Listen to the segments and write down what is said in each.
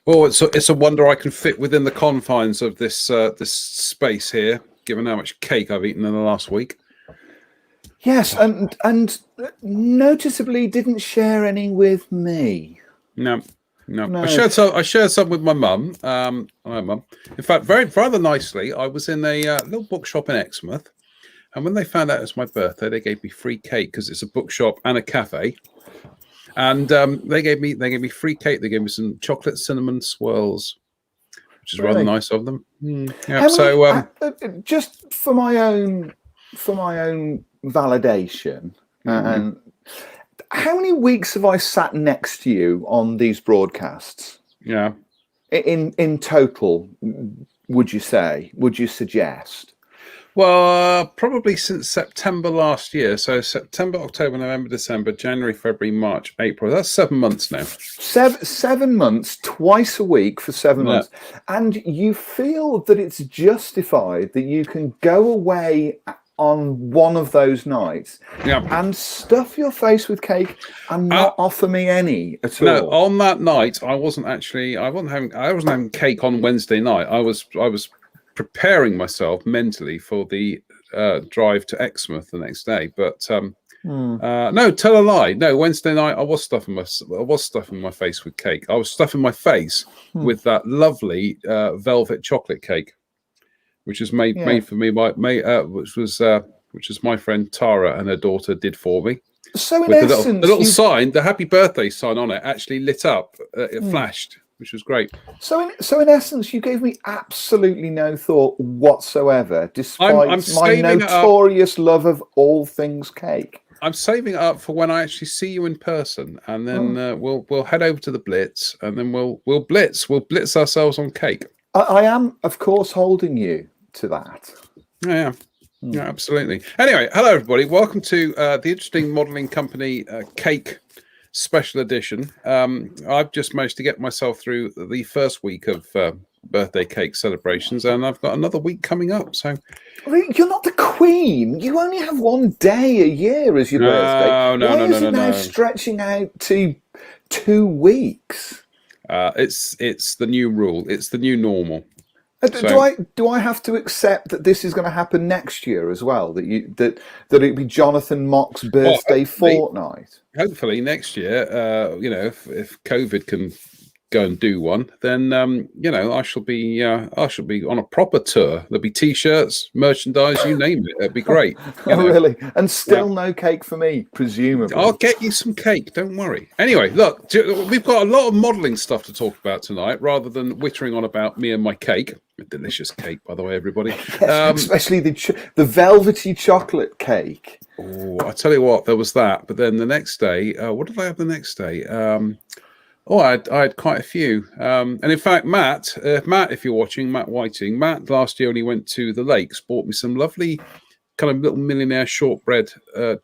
Well, it's a wonder I can fit within the confines of this this space here, given how much cake I've eaten in the last week. Yes, and noticeably didn't share any with me. No. No. I shared some with my mum. My mum. In fact, rather nicely, I was in a little bookshop in Exmouth, and when they found out it was my birthday, they gave me free cake because it's a bookshop and a cafe. And they gave me free cake. They gave me some chocolate cinnamon swirls, which is rather nice of them. Yeah. So just for my own validation, and how many weeks have I sat next to you on these broadcasts? Yeah. In total, would you say? Would you suggest? Well, probably since September last year. So September, October, November, December, January, February, March, April. That's 7 months now. 7 months, twice a week for 7 months. And you feel that it's justified that you can go away on one of those nights and stuff your face with cake and not offer me any at all. No, on that night, I wasn't having cake on Wednesday night. I was preparing myself mentally for the drive to Exmouth the next day, but no, tell a lie. No, Wednesday night I was stuffing my face with cake. I was stuffing my face with that lovely velvet chocolate cake, which was made for me by which was my friend Tara and her daughter did for me. So in with essence, the little sign, the happy birthday sign on it, actually lit up. It flashed, which was great. So in essence, you gave me absolutely no thought whatsoever, despite my notorious love of all things cake. I'm saving it up for when I actually see you in person, and then we'll head over to the Blitz, and then we'll blitz ourselves on cake. I am, of course, holding you to that. Yeah, absolutely. Anyway, hello everybody. Welcome to the Interesting Modelling Company Cake Special Edition. I've just managed to get myself through the first week of birthday cake celebrations, and I've got another week coming up. So you're not the Queen. You only have one day a year as your birthday. No. Why is it now stretching out to 2 weeks? It's the new rule. It's the new normal. Do I have to accept that this is going to happen next year as well? That it'd be Jonathan Mock's birthday fortnight? Hopefully next year. If COVID can go and do one, then I shall be on a proper tour. There'll be T-shirts, merchandise, you name it. It'd be great. Really? And still no cake for me, presumably. I'll get you some cake. Don't worry. Anyway, look, we've got a lot of modelling stuff to talk about tonight, rather than wittering on about me and my cake. A delicious cake, by the way, everybody. Yes, especially the velvety chocolate cake. Oh, I tell you what, there was that. But then the next day, what did I have the next day? I had quite a few. And in fact, Matt, if you're watching, Matt Whiting, Matt last year when he went to the lakes, bought me some lovely kind of little millionaire shortbread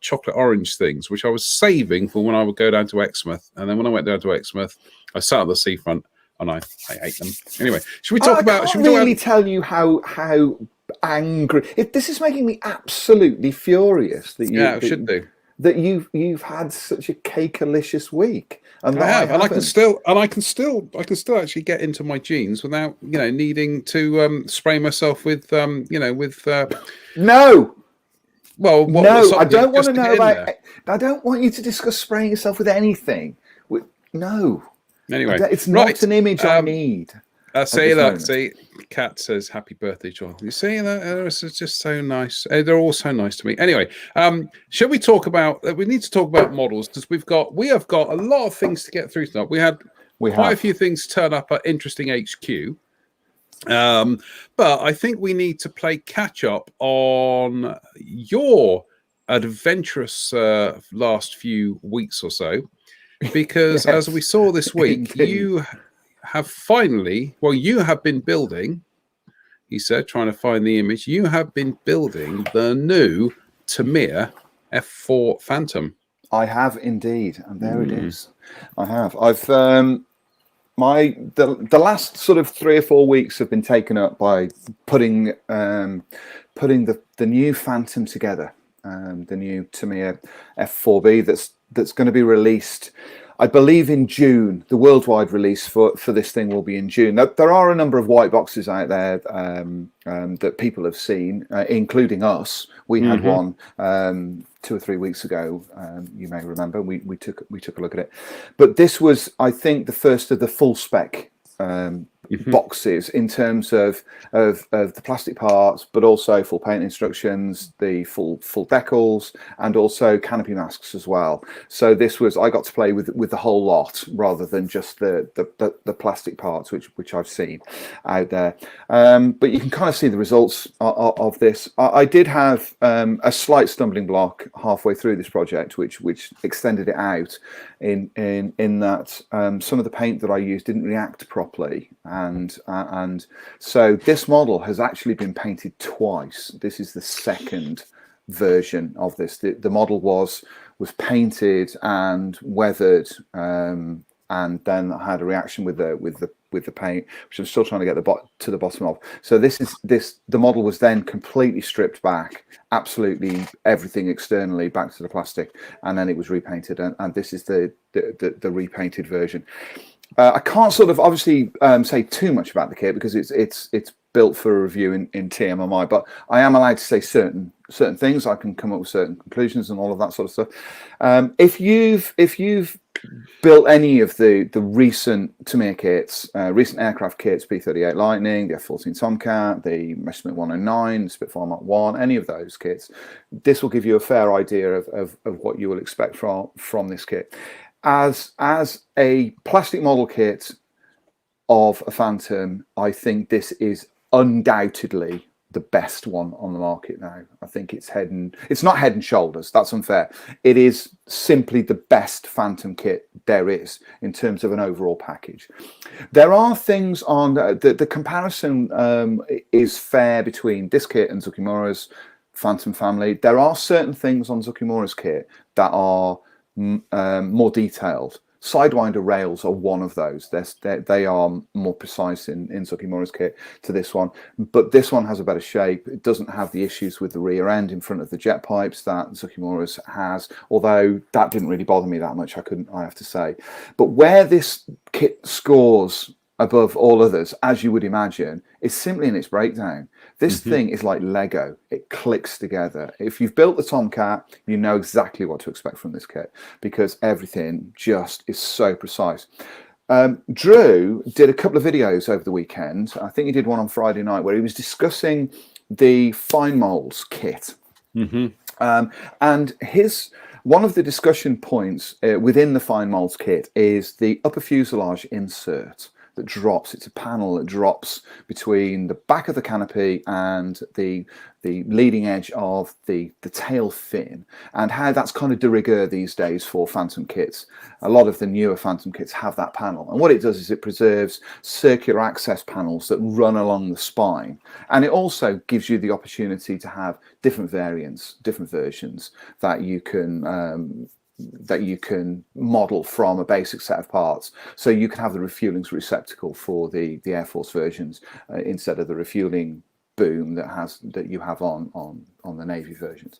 chocolate orange things, which I was saving for when I would go down to Exmouth. And then when I went down to Exmouth, I sat on the seafront and I ate them. Anyway, should we talk about... I can't really tell you how angry... This is making me absolutely furious that you... Yeah, it should do. That you've had such a cake-alicious week. And I have, and I can still actually get into my jeans without needing to spray myself with No. Well, no, I don't want to know about. I don't want you to discuss spraying yourself with anything. No. Anyway, it's not an image I need. See, Kat says happy birthday, John. You see that? It's just so nice. They're all so nice to me. Anyway, shall we talk about? We need to talk about models because we have got a lot of things to get through tonight. We had quite a few things turn up at Interesting HQ, but I think we need to play catch up on your adventurous last few weeks or so, because as we saw this week, you have been building, he said, trying to find the image, you have been building the new Tamiya F4 Phantom. I have indeed, and there it is. I have. I've the last sort of 3 or 4 weeks have been taken up by putting the new Phantom together, the new Tamiya F4B that's going to be released I believe in June. The worldwide release for this thing will be in June. There are a number of white boxes out there that people have seen, including us. We had one 2 or 3 weeks ago. You may remember. We took a look at it, but this was, I think, the first of the full spec boxes in terms of the plastic parts, but also full paint instructions, the full decals, and also canopy masks as well. So this was, I got to play with the whole lot rather than just the plastic parts, which I've seen out there. But you can kind of see the results of this. I did have a slight stumbling block halfway through this project, which extended it out in that some of the paint that I used didn't react properly. And so this model has actually been painted twice. This is the second version of this. The model was painted and weathered, and then I had a reaction with the paint, which I'm still trying to get to the bottom of. So the model was then completely stripped back, absolutely everything externally back to the plastic, and then it was repainted. And this is the repainted version. I can't sort of obviously say too much about the kit because it's built for a review in TMMI, but I am allowed to say certain things. I can come up with certain conclusions and all of that sort of stuff. If you've built any of the recent Tamiya kits, recent aircraft kits, P-38 Lightning, the F-14 Tomcat, the Messerschmitt 109, the Spitfire Mark 1, any of those kits, this will give you a fair idea of what you will expect from this kit. As a plastic model kit of a Phantom, I think this is undoubtedly the best one on the market now. I think it's not head and shoulders. That's unfair. It is simply the best Phantom kit there is in terms of an overall package. There are things on the comparison is fair between this kit and Zukimura's Phantom family. There are certain things on Zukimura's kit that are more detailed. Sidewinder rails are one of those. They are more precise in Zukimura's kit to this one, but this one has a better shape. It doesn't have the issues with the rear end in front of the jet pipes that Zukimura's has, although that didn't really bother me that much, I have to say. But where this kit scores above all others, as you would imagine, is simply in its breakdown. This thing is like Lego. It clicks together. If you've built the Tomcat, you know exactly what to expect from this kit because everything just is so precise. Drew did a couple of videos over the weekend. I think he did one on Friday night where he was discussing the fine molds kit. And one of the discussion points within the fine molds kit is the upper fuselage insert that drops. It's a panel that drops between the back of the canopy and the leading edge of the tail fin, and how that's kind of de rigueur these days for Phantom kits. A lot of the newer Phantom kits have that panel, and what it does is it preserves circular access panels that run along the spine, and it also gives you the opportunity to have different variants, different versions that you can model from a basic set of parts. So you can have the refuelings receptacle for the Air Force versions instead of the refueling boom that you have on the Navy versions.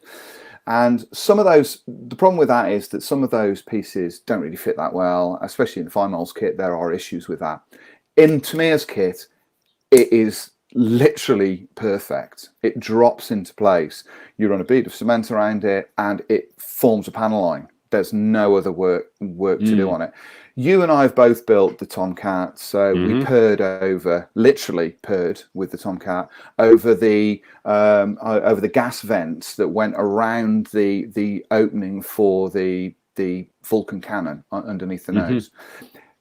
And some of those, the problem with that is that some of those pieces don't really fit that well, especially in the fine molds kit. There are issues with that. In Tamiya's kit, it is literally perfect. It drops into place. You run a bead of cement around it and it forms a panel line. There's no other work to do on it. You and I have both built the Tomcat, so we literally purred with the Tomcat over the gas vents that went around the opening for the Vulcan cannon underneath the nose.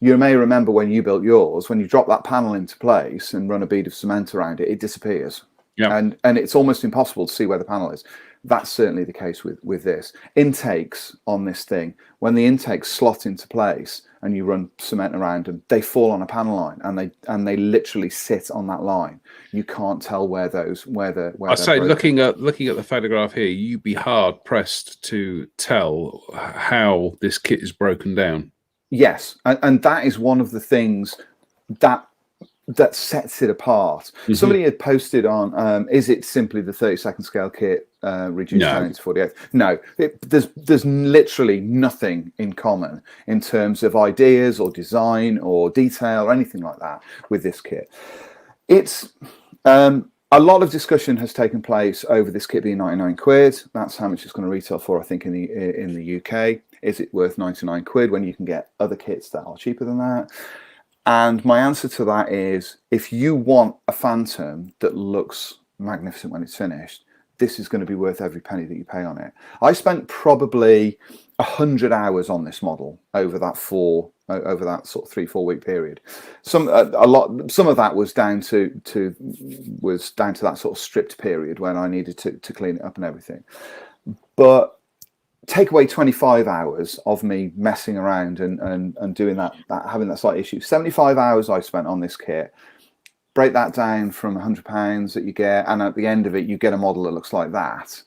You may remember when you built yours, when you drop that panel into place and run a bead of cement around it, it disappears. Yeah. And it's almost impossible to see where the panel is. That's certainly the case with this. Intakes on this thing, when the intakes slot into place and you run cement around them, they fall on a panel line and they literally sit on that line. You can't tell where I say, looking at the photograph here, you'd be hard pressed to tell how this kit is broken down. Yes, and that is one of the things that sets it apart. Somebody had posted on, is it simply the 32nd scale kit reduced down into 48. No, there's literally nothing in common in terms of ideas or design or detail or anything like that with this kit. It's a lot of discussion has taken place over this kit being 99 quid. That's how much it's going to retail for, I think, in the UK. Is it worth 99 quid when you can get other kits that are cheaper than that? And my answer to that is, if you want a Phantom that looks magnificent when it's finished, this is going to be worth every penny that you pay on it. I spent probably 100 hours on this model over that sort of 3-4 week period. Some of that was down to that sort of stripped period when I needed to clean it up and everything. But take away 25 hours of me messing around and doing that, having that slight issue. 75 hours I spent on this kit. Break that down from £100 that you get, and at the end of it you get a model that looks like that,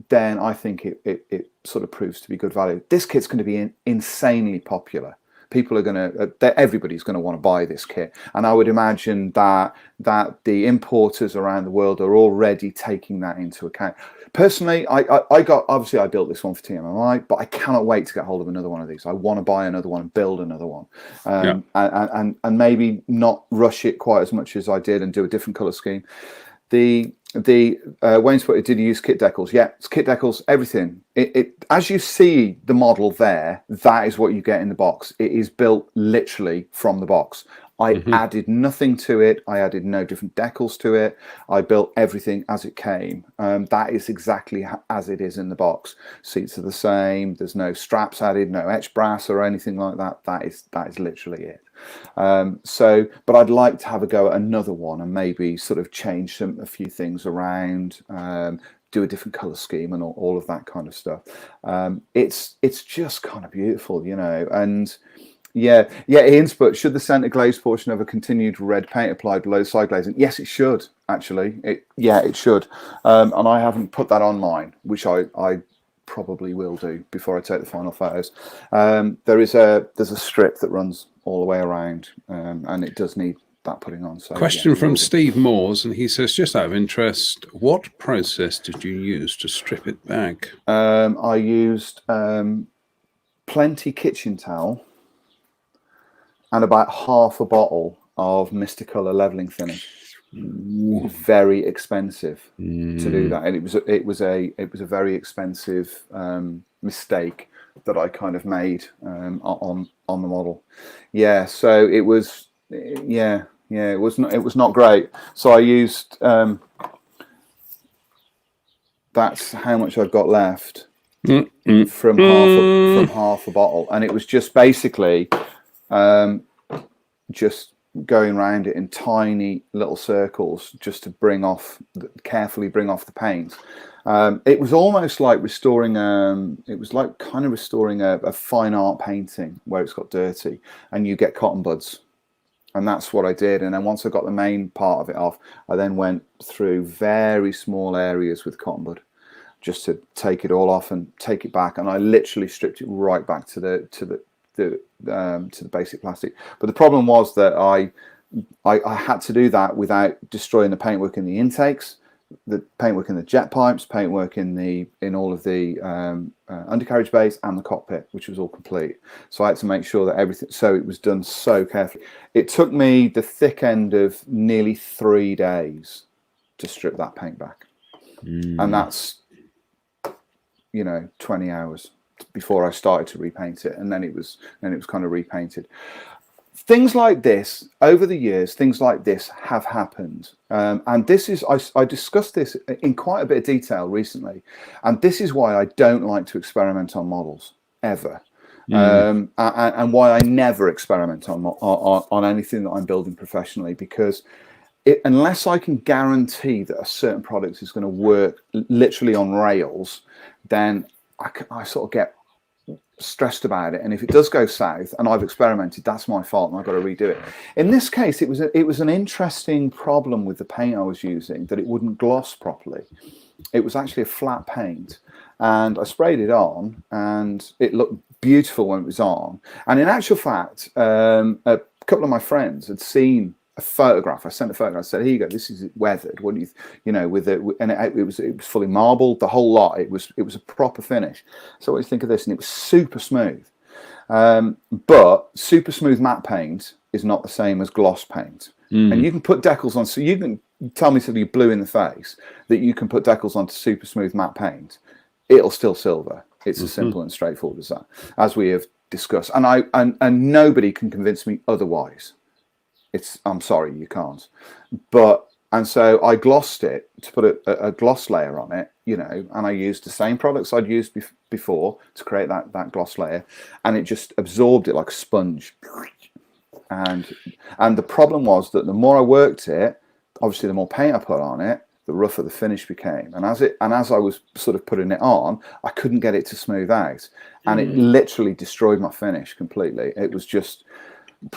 then I think it sort of proves to be good value. This kit's going to be insanely popular. People are going to, everybody's going to want to buy this kit, and I would imagine that the importers around the world are already taking that into account. Personally, I built this one for TMMI, but I cannot wait to get hold of another one of these. I want to buy another one and build another one, and maybe not rush it quite as much as I did and do a different color scheme. The wainscot, did you use kit decals? Yeah, it's kit decals, everything. As you see the model there, that is what you get in the box. It is built literally from the box. I added nothing to it. I added no different decals to it. I built everything as it came. That is exactly as it is in the box. Seats are the same. There's no straps added, no etch brass or anything like that. That is literally it. But I'd like to have a go at another one and maybe sort of change a few things around, do a different color scheme and all of that kind of stuff. It's just kind of beautiful, you know. And yeah, Ian's put, should the center glaze portion have a continued red paint applied below the side glazing? Yes, it should, actually. It should. And I haven't put that on mine, which I probably will do before I take the final photos. There's a strip that runs all the way around, and it does need that putting on. So question from Steve Moores, and he says, just out of interest, what process did you use to strip it back? I used plenty kitchen towel and about half a bottle of Mr. Colour leveling thinner. Ooh. Very expensive to do that, and it was a very expensive mistake that I kind of made on the model. Yeah, so it was it was not great. So I used that's how much I've got left from half a bottle, and it was just basically just going around it in tiny little circles just to carefully bring off the paint. It was almost like restoring restoring a fine art painting where it's got dirty and you get cotton buds, and that's what I did. And then once I got the main part of it off, I then went through very small areas with cotton bud just to take it all off and take it back, and I literally stripped it right back to the basic plastic. But the problem was that I had to do that without destroying the paintwork in the intakes, the paintwork in the jet pipes, paintwork in all of the undercarriage bays and the cockpit, which was all complete. So I had to make sure that everything, so it was done so carefully. It took me the thick end of nearly 3 days to strip that paint back, and that's 20 hours before I started to repaint it, and then it was kind of repainted. Things like this over the years, things like this have happened, and this is I discussed this in quite a bit of detail recently, and this is why I don't like to experiment on models ever, and why I never experiment on anything that I'm building professionally, because unless I can guarantee that a certain product is going to work literally on rails, then I sort of get stressed about it. And if it does go south and I've experimented, that's my fault and I've got to redo it. In this case, it was an interesting problem with the paint I was using, that it wouldn't gloss properly. It was actually a flat paint, and I sprayed it on and it looked beautiful when it was on. And in actual fact, a couple of my friends had seen a photograph. I sent a photograph. I said, "Here you go. This is weathered. What do you know, with it?" And it was fully marbled, the whole lot. It was a proper finish. So what do you think of this? And it was super smooth. But super smooth matte paint is not the same as gloss paint. And you can put decals on. So you can tell me till you're blue in the face that you can put decals onto super smooth matte paint. It'll still silver. It's as simple and straightforward as that, as we have discussed. And nobody can convince me otherwise. I'm sorry, you can't. And so I glossed it to put a gloss layer on it, you know, and I used the same products I'd used before to create that gloss layer, and it just absorbed it like a sponge. And the problem was that the more I worked it, obviously the more paint I put on it, the rougher the finish became. And as I was sort of putting it on, I couldn't get it to smooth out, and it literally destroyed my finish completely. It was just.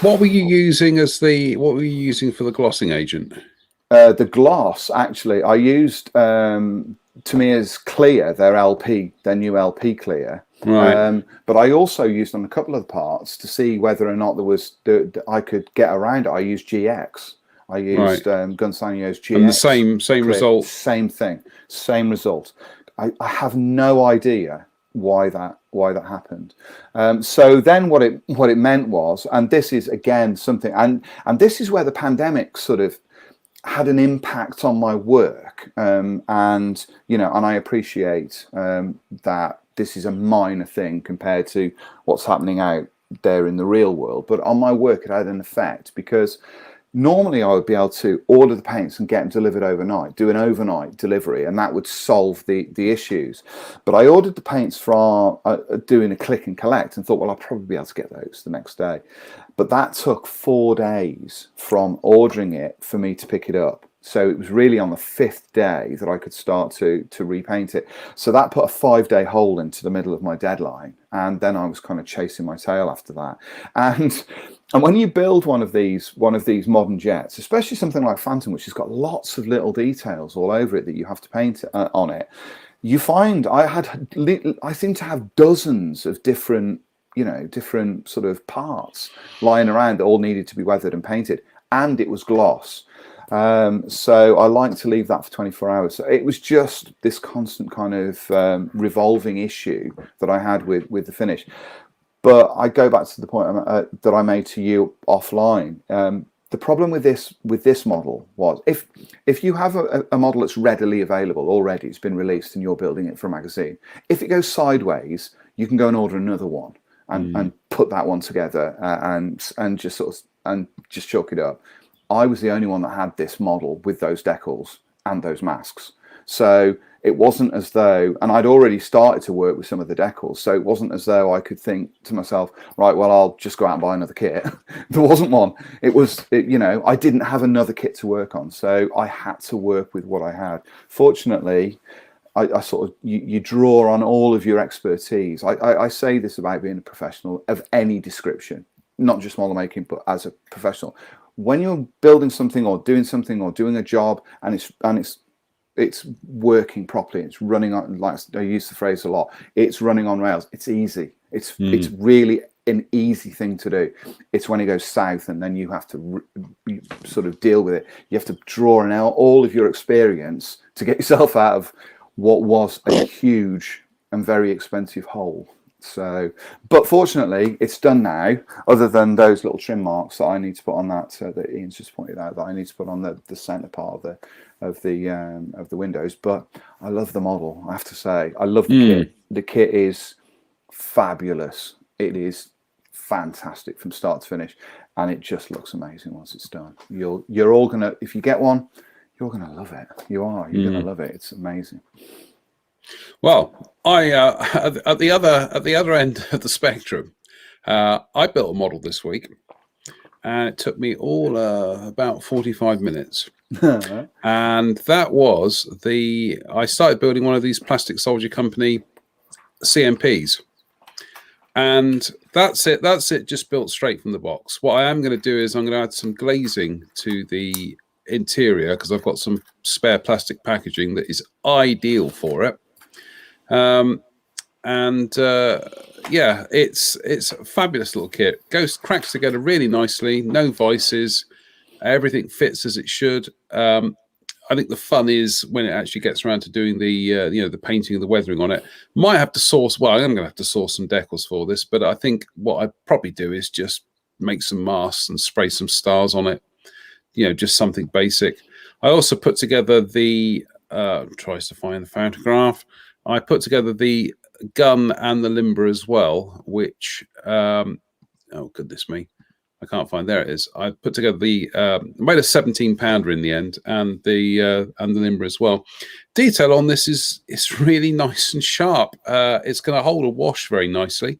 What were you using for the glossing agent? The gloss, actually, I used Tamiya's Clear, their new LP Clear. Right. But I also used on a couple of the parts to see whether or not I could get around it. I used GX. I used Gunsanyo's GX. And the same result. Same thing. Same result. I have no idea why that happened. So then what it meant was, and this is again something, and this is where the pandemic sort of had an impact on my work, and you know, and I appreciate that this is a minor thing compared to what's happening out there in the real world, but on my work it had an effect, because normally I would be able to order the paints and get them delivered overnight, do an overnight delivery, and that would solve the issues. But I ordered the paints from doing a click and collect and thought, well, I'll probably be able to get those the next day. But that took 4 days from ordering it for me to pick it up. So it was really on the 5th day that I could start to repaint it. So that put a 5-day hole into the middle of my deadline. And then I was kind of chasing my tail after that. And when you build one of these modern jets, especially something like Phantom, which has got lots of little details all over it that you have to paint on it, you find I seem to have dozens of different sort of parts lying around that all needed to be weathered and painted, and it was gloss. So I like to leave that for 24 hours. So it was just this constant kind of revolving issue that I had with the finish. But I go back to the point that I made to you offline. The problem with this model was, if you have a model that's readily available already, it's been released and you're building it for a magazine, if it goes sideways, you can go and order another one and put that one together and just sort of and just chalk it up. I was the only one that had this model with those decals and those masks. So it wasn't as though, and I'd already started to work with some of the decals, so it wasn't as though I could think to myself, right, well, I'll just go out and buy another kit. There wasn't one. You know, I didn't have another kit to work on, so I had to work with what I had. Fortunately, I sort of, you draw on all of your expertise. I say this about being a professional of any description, not just model making, but as a professional. When you're building something or doing a job and it's working properly, it's running on, like I use the phrase a lot, it's running on rails, it's easy. It's really an easy thing to do. It's when it goes south and then you have to sort of deal with it. You have to draw on all of your experience to get yourself out of what was a huge and very expensive hole. So, but fortunately, it's done now. Other than those little trim marks that I need to put on that Ian's just pointed out that I need to put on the center part of the windows. But I love the model. I have to say, I love the kit. The kit is fabulous. It is fantastic from start to finish, and it just looks amazing once it's done. You're all gonna, if you get one, you're gonna love it. You're gonna love it. It's amazing. Well, I at the other end of the spectrum, I built a model this week, and it took me all about 45 minutes. And that was I started building one of these Plastic Soldier Company CMPs, and that's it, just built straight from the box. What I am going to do is I'm going to add some glazing to the interior, because I've got some spare plastic packaging that is ideal for it. Yeah, it's a fabulous little kit. Cracks together really nicely, no vices, Everything fits as it should. I think the fun is when it actually gets around to doing the the painting and the weathering on it. Might have to source. Well, I'm going to have to source some decals for this, but I think what I probably do is just make some masks and spray some stars on it. Just something basic. I also put together the tries to find the photograph. I put together the gun and the limber as well, which oh goodness me, I can't find. There it is. I put together the made a 17-pounder in the end, and the limber as well. Detail on this is really nice and sharp. It's going to hold a wash very nicely.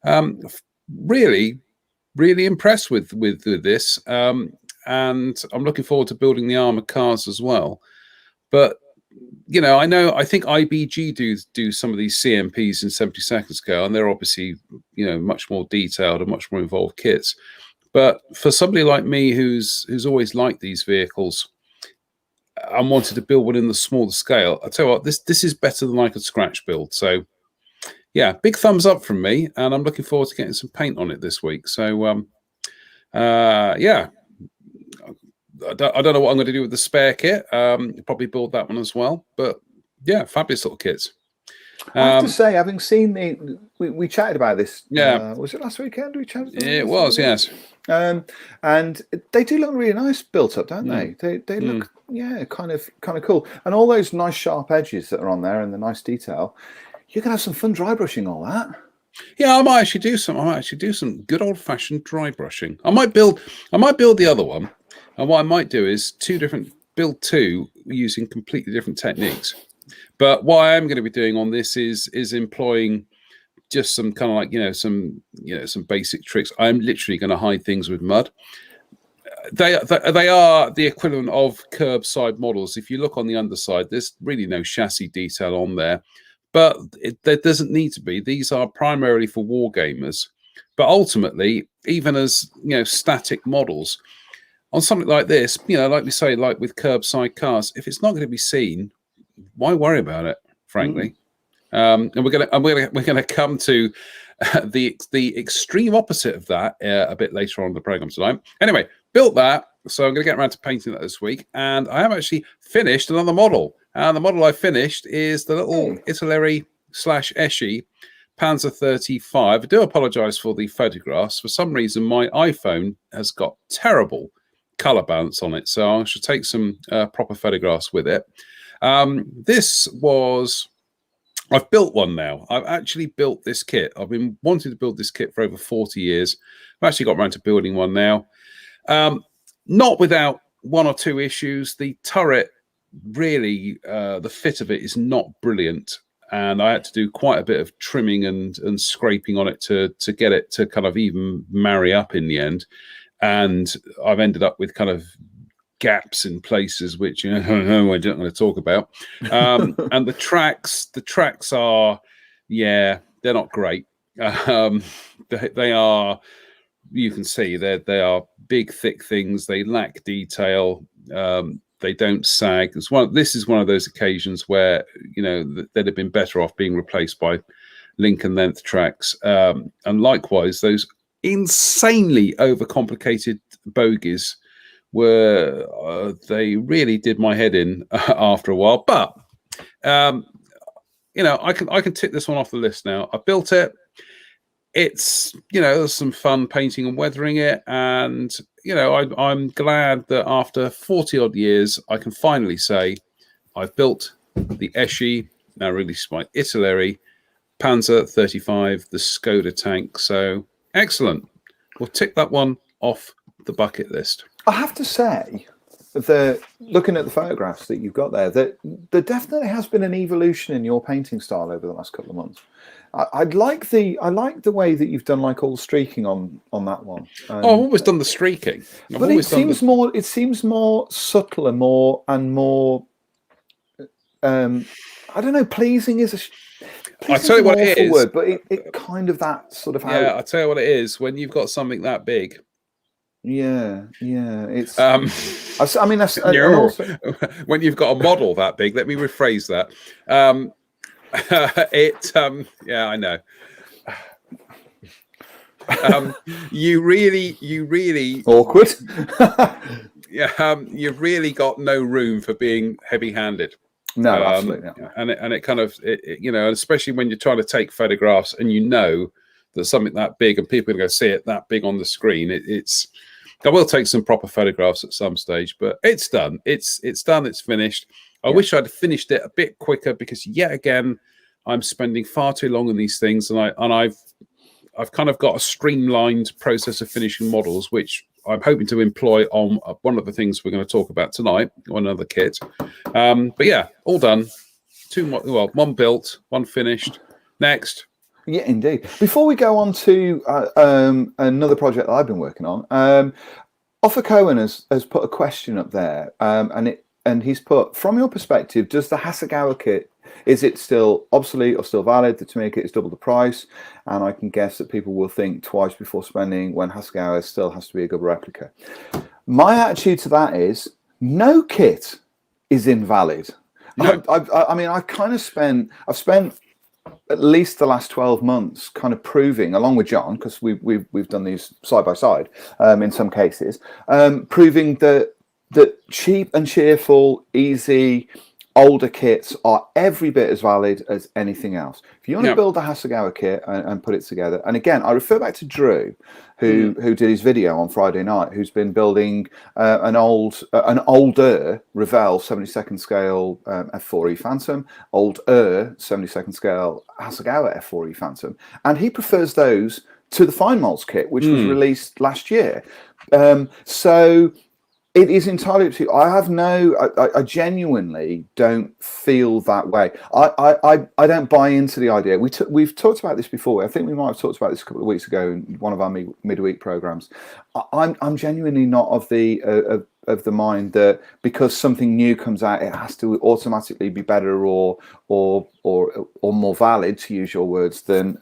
Really, really impressed with this. And I'm looking forward to building the armored cars as well. But I think IBG do some of these CMPs in 72nd scale, and they're obviously much more detailed and much more involved kits. But for somebody like me who's always liked these vehicles and wanted to build one in the smaller scale, I tell you what, this is better than I could scratch build. So yeah, big thumbs up from me, and I'm looking forward to getting some paint on it this week. So yeah. I don't know what I'm going to do with the spare kit. Probably build that one as well. But yeah, fabulous little kits. I have to say, having seen we chatted about this. Yeah, was it last weekend? We chatted. It was, yes. And they do look really nice built up, don't they? They look kind of cool. And all those nice sharp edges that are on there and the nice detail. You can have some fun dry brushing all that. Yeah, I might actually do some good old fashioned dry brushing. I might build the other one. And what I might do is build two using completely different techniques. But what I am going to be doing on this is employing just some kind of like some basic tricks. I'm literally going to hide things with mud. They are the equivalent of curbside models. If you look on the underside, there's really no chassis detail on there, but there doesn't need to be. These are primarily for war gamers. But ultimately, even as static models. On something like this, like we say, like with curbside cars, if it's not going to be seen, why worry about it? Frankly, and we're gonna come to the extreme opposite of that a bit later on in the program tonight. Anyway, built that, so I'm going to get around to painting that this week, and I have actually finished another model. And the model I finished is the little Italeri /Eschi Panzer 35. I do apologise for the photographs. For some reason, my iPhone has got terrible color balance on it, so I should take some proper photographs with it. I've built one now. I've actually built this kit. I've been wanting to build this kit for over 40 years. I've actually got around to building one now. Not without one or two issues. The turret, really, the fit of it is not brilliant, and I had to do quite a bit of trimming and scraping on it to get it to kind of even marry up in the end. And I've ended up with kind of gaps in places which I don't want to talk about. And the tracks are, they're not great. They are, you can see they are big, thick things. They lack detail. They don't sag. This is one of those occasions where they'd have been better off being replaced by Lincoln length tracks. And likewise, those insanely overcomplicated bogies they really did my head in after a while. But I can tick this one off the list now. I built it. It's there's some fun painting and weathering it, and I'm glad that after 40 odd years I can finally say I've built the Eschi, now released by Italeri, Panzer 35, the Skoda tank. So excellent. We'll tick that one off the bucket list. I have to say, looking at the photographs that you've got there there definitely has been an evolution in your painting style over the last couple of months. I like the way that you've done like all the streaking on that one. I've always done the streaking, but it seems more subtle and more I don't know. Pleasing is I tell you what it is, word, but it kind of that sort of. I tell you what it is when you've got something that big. Yeah, it's. When you've got a model that big, let me rephrase that. I know. You really awkward. you've really got no room for being heavy-handed. No, absolutely not. And it kind of, you know, especially when you're trying to take photographs and you know that something that big and people are going to see it that big on the screen. I will take some proper photographs at some stage, but it's done. It's done. It's finished. I wish I'd finished it a bit quicker because yet again, I'm spending far too long on these things, and I've kind of got a streamlined process of finishing models, which I'm hoping to employ on one of the things we're going to talk about tonight, on another kit. But yeah, all done. One built, one finished. Next. Yeah, indeed. Before we go on to another project that I've been working on, Offer Cohen has put a question up there, and he's put, from your perspective, does the Hasegawa kit, is it still obsolete or still valid? The Tamiya kit is double the price, and I can guess that people will think twice before spending when Hasegawa still has to be a good replica. My attitude to that is no kit is invalid. No. I mean, I've spent at least the last 12 months kind of proving, along with John, because we've done these side by side in some cases, proving that cheap and cheerful, easy, older kits are every bit as valid as anything else. If you want to build a Hasegawa kit and put it together, and again, I refer back to Drew, who did his video on Friday night, who's been building an older Revell 72nd scale F4E Phantom, older 72nd scale Hasegawa F4E Phantom, and he prefers those to the Fine Molds kit, which was released last year. So it is entirely up to you. I genuinely don't feel that way. I don't buy into the idea. We've talked about this before. I think we might have talked about this a couple of weeks ago in one of our midweek programs. I'm genuinely not of the mind that because something new comes out, it has to automatically be better or more valid, to use your words, than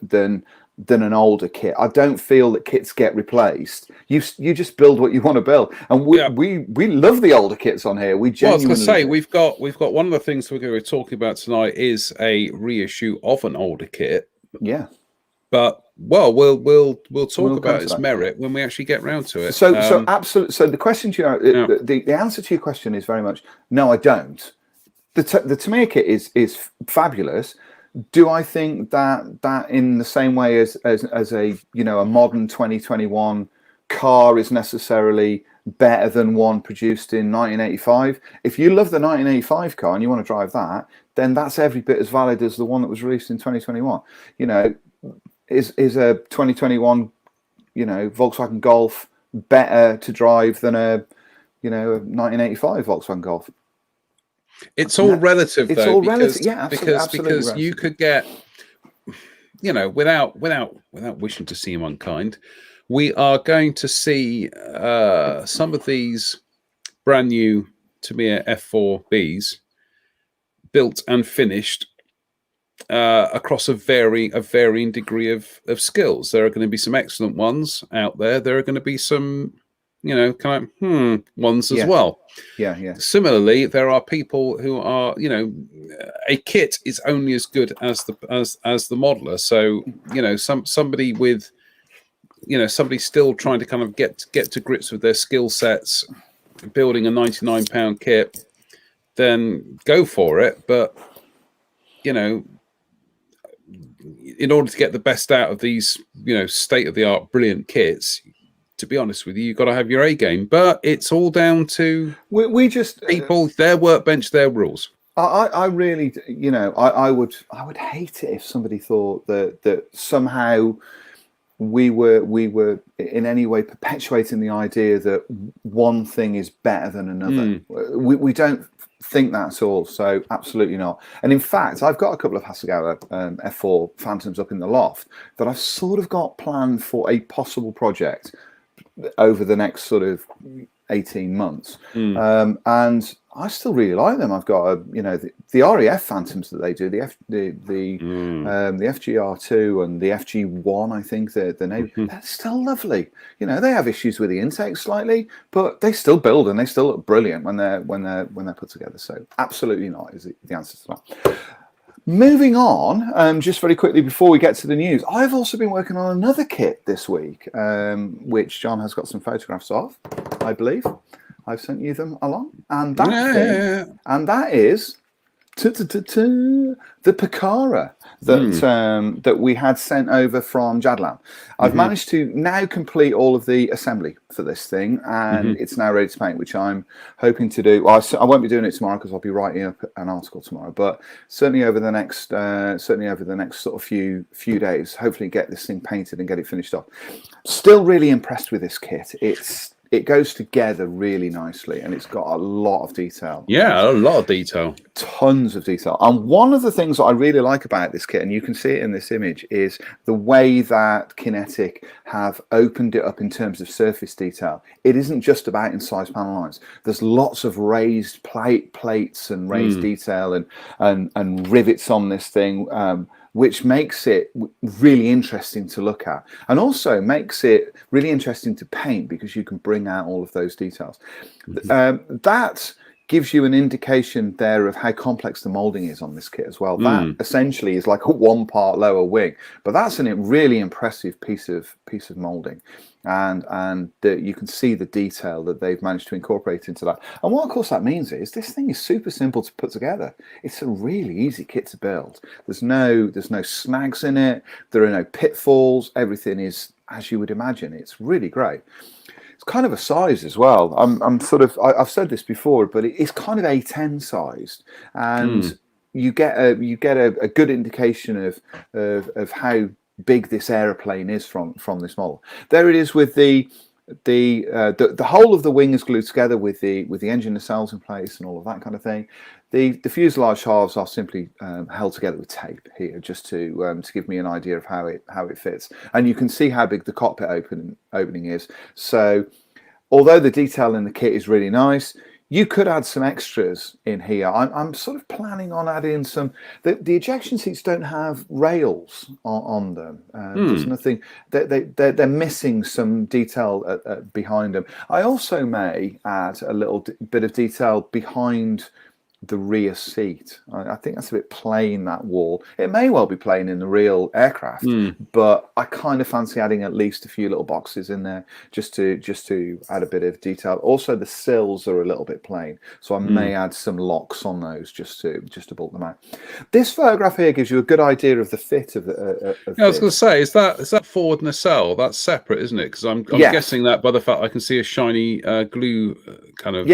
an older kit. I don't feel that kits get replaced. You just build what you want to build, and we love the older kits on here. We genuinely. Well, I was going to say we've got one of the things we're going to be talking about tonight is a reissue of an older kit. Yeah, but we'll talk about its merit when we actually get round to it. So absolutely. So the question to you, the answer to your question is very much no. I don't. The Tamiya kit is fabulous. Do I think that in the same way as a a modern 2021 car is necessarily better than one produced in 1985? If you love the 1985 car and you want to drive that, then that's every bit as valid as the one that was released in 2021. Is a 2021 Volkswagen Golf better to drive than a 1985 Volkswagen Golf? It's all relative, it's though, all relative. Yeah, absolutely because relative. You could get, without wishing to seem unkind, we are going to see some of these brand new Tamiya F4Bs built and finished across a varying degree of skills. There are going to be some excellent ones out there. There are going to be some ones as well. Yeah. Similarly, there are people who are, a kit is only as good as the modeler. So, somebody with, somebody still trying to kind of get to grips with their skill sets, building a £99 kit, then go for it. But, in order to get the best out of these, state of the art, brilliant kits, to be honest with you, you've got to have your A game. But it's all down to we just people, their workbench, their rules. I really, I would hate it if somebody thought that somehow we were in any way perpetuating the idea that one thing is better than another. We don't think that at all. So absolutely not. And in fact, I've got a couple of Hasegawa F4 Phantoms up in the loft that I've sort of got planned for a possible project over the next sort of 18 months. And I still really like them. I've got the RAF Phantoms that they do, the FGR2 and the FG1, I think the name, they're still lovely. They have issues with the intake slightly, but they still build and they still look brilliant when they're put together. So absolutely not is the answer to that. Moving on, just very quickly before we get to the news, I've also been working on another kit this week, which John has got some photographs of, I believe. I've sent you them along, and that Yeah, thing, yeah, yeah. and that is the Picara that we had sent over from Jadlam. I've managed to now complete all of the assembly for this thing, and it's now ready to paint, which I'm hoping to do. Well, I won't be doing it tomorrow because I'll be writing up an article tomorrow, but certainly over the next sort of few days, hopefully get this thing painted and get it finished off. Still really impressed with this kit. It goes together really nicely, and it's got a lot of detail. Yeah, a lot of detail. Tons of detail. And one of the things that I really like about this kit, and you can see it in this image, is the way that Kinetic have opened it up in terms of surface detail. It isn't just about incised panel lines. There's lots of raised plates and raised detail and rivets on this thing, which makes it really interesting to look at, and also makes it really interesting to paint because you can bring out all of those details. That gives you an indication there of how complex the molding is on this kit as well. That essentially is like a 1 part lower wing, but that's a really impressive piece of molding, and you can see the detail that they've managed to incorporate into that. And what of course that means is this thing is super simple to put together. It's a really easy kit to build. There's no snags in it. There are no pitfalls. Everything is as you would imagine. It's really great. It's kind of a size as well. I've said this before, but it's kind of A10 sized, and you get a good indication of how big this aeroplane is from this model. There it is with the whole of the wing is glued together with the engine nacelles in place and all of that kind of thing. The fuselage halves are simply held together with tape here, just to give me an idea of how it fits. And you can see how big the cockpit opening is. So, although the detail in the kit is really nice, you could add some extras in here. I'm sort of planning on adding some. The ejection seats don't have rails on them. There's nothing. They're missing some detail behind them. I also may add a little bit of detail behind the rear seat. I think that's a bit plain, that wall. It may well be plain in the real aircraft, but I kind of fancy adding at least a few little boxes in there just to add a bit of detail. Also, the sills are a little bit plain, so I may add some locks on those just to bulk them out. This photograph here gives you a good idea of the fit of the. I was going to say, is that forward nacelle? That's separate, isn't it? Because I'm guessing that by the fact I can see a shiny glue kind of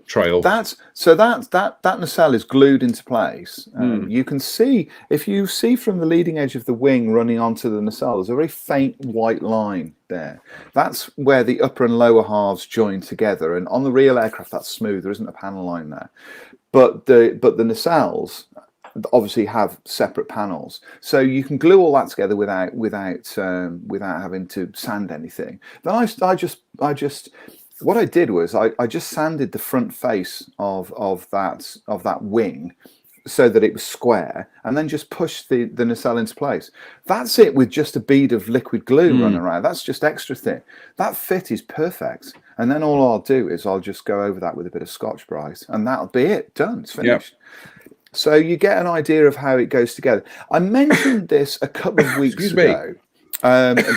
trail. That nacelle is glued into place. You can see, if you see from the leading edge of the wing running onto the nacelle, there's a very faint white line there. That's where the upper and lower halves join together. And on the real aircraft, that's smooth. There isn't a panel line there. But the nacelles obviously have separate panels, so you can glue all that together without having to sand anything. Then I just what I did was I just sanded the front face of that wing so that it was square, and then just pushed the nacelle into place. That's it, with just a bead of liquid glue running around. That's just extra thin. That fit is perfect. And then all I'll do is I'll just go over that with a bit of Scotch-Brite, and that'll be it. Done. It's finished. Yep. So you get an idea of how it goes together. I mentioned this a couple of weeks ago.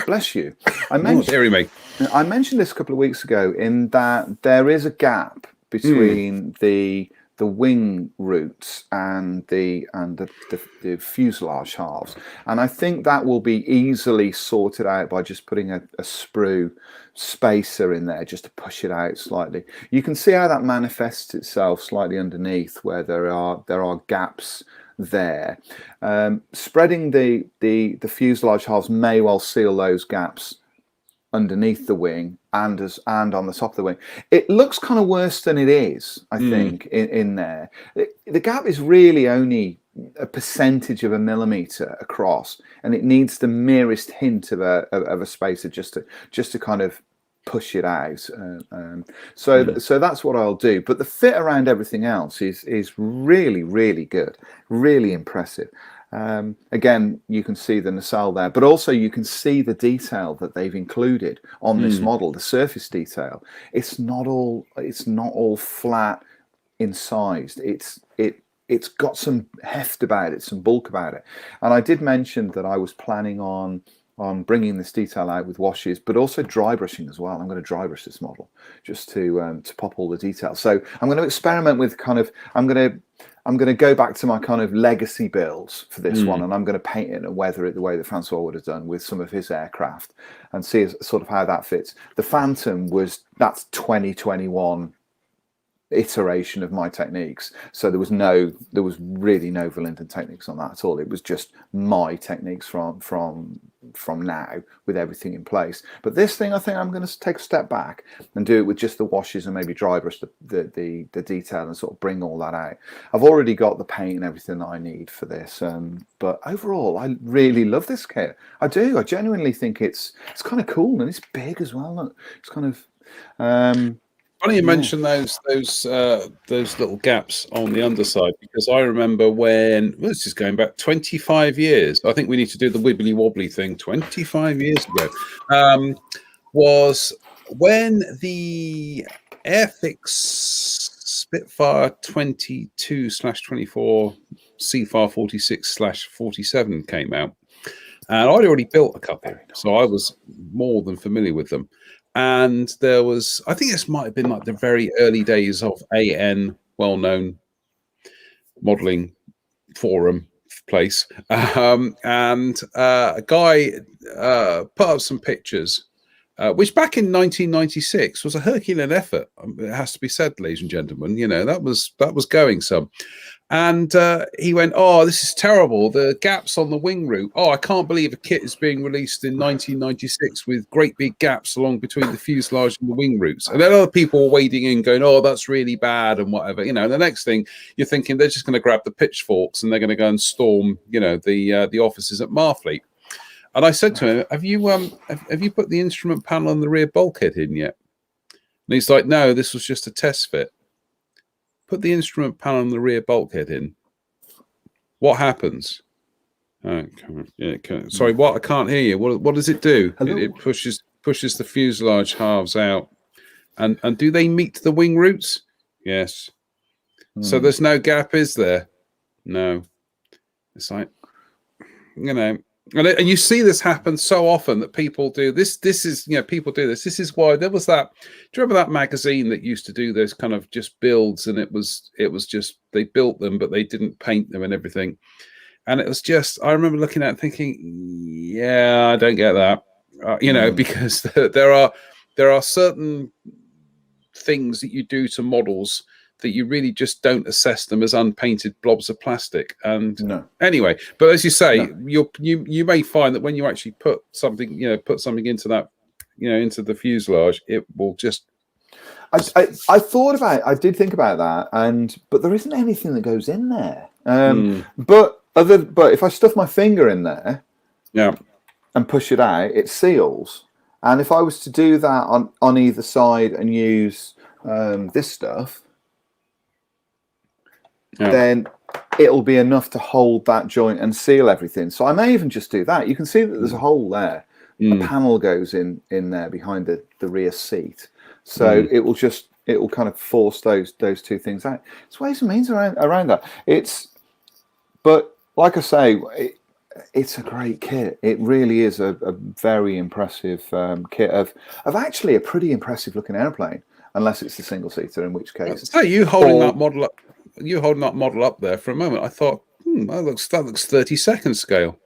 Bless you. I mentioned this a couple of weeks ago, in that there is a gap between the wing roots and the fuselage halves, and I think that will be easily sorted out by just putting a sprue spacer in there just to push it out slightly. You can see how that manifests itself slightly underneath, where there are gaps there. Spreading the fuselage halves may well seal those gaps underneath the wing and on the top of the wing. It looks kind of worse than it is, I think, in there. The gap is really only a percentage of a millimeter across, and it needs the merest hint of a spacer just to kind of push it out. So that's what I'll do. But the fit around everything else is really, really good, really impressive. Again, you can see the nacelle there, but also you can see the detail that they've included on this model, the surface detail. It's not all flat incised. It's got some heft about it, some bulk about it. And I did mention that I was planning on bringing this detail out with washes, but also dry brushing as well. I'm going to dry brush this model just to pop all the details. So I'm going to experiment with kind of, I'm going to go back to my kind of legacy builds for this one, and I'm going to paint it and weather it the way that Francois would have done with some of his aircraft, and see sort of how that fits. The Phantom that's 2021 iteration of my techniques, so there was really no Verlinden techniques on that at all. It was just my techniques from now, with everything in place. But this thing, I think I'm going to take a step back and do it with just the washes and maybe dry brush the detail and sort of bring all that out. I've already got the paint and everything that I need for this, but overall I really love this kit. I do. I genuinely think it's kind of cool, and it's big as well. Look, it's kind of funny you mention those little gaps on the underside, because I remember this is going back 25 years. I think we need to do the wibbly wobbly thing. 25 years ago was when the Airfix Spitfire 22/24 CFAR 46/47 came out, and I'd already built a couple, so I was more than familiar with them. And there was, I think this might have been like the very early days of AN, well-known modeling forum place. And a guy put up some pictures, which back in 1996 was a Herculean effort. It has to be said, ladies and gentlemen, you know, that was going some. And he went, "Oh, this is terrible. The gaps on the wing root. Oh, I can't believe a kit is being released in 1996 with great big gaps along between the fuselage and the wing roots." And then other people were wading in going, "Oh, that's really bad," and whatever. You know, and the next thing you're thinking they're just going to grab the pitchforks and they're going to go and storm, you know, the offices at Marfleet. And I said to him, have you put the instrument panel on the rear bulkhead in yet? And he's like, "No, this was just a test fit." Put the instrument panel on the rear bulkhead in. What happens? Sorry, what? I can't hear you. What does it do? It pushes the fuselage halves out. And do they meet the wing roots? Yes. So there's no gap, is there? No. It's like, you know, and you see this happen so often that people do this. This is, you know, people do this. This is why there was that. Do you remember that magazine that used to do those kind of just builds, and it was just they built them, but they didn't paint them and everything. And it was just, I remember looking at it thinking, yeah, I don't get that, you know, because there are certain things that you do to models that you really just don't assess them as unpainted blobs of plastic. And anyway, but as you say, you may find that when you actually put something into that, you know, into the fuselage, it will just. I thought about it. I did think about that, but there isn't anything that goes in there. But if I stuff my finger in there, and push it out, it seals. And if I was to do that on either side and use this stuff, then it'll be enough to hold that joint and seal everything. So I may even just do that. You can see that there's a hole there. A panel goes in there behind the rear seat. So it will kind of force those two things out. There's ways and means around that. But like I say, it's a great kit. It really is a very impressive kit of actually a pretty impressive looking airplane, unless it's the single seater, in which case. So you holding that model up? You holding that model up there for a moment? I thought, that looks 32nd scale.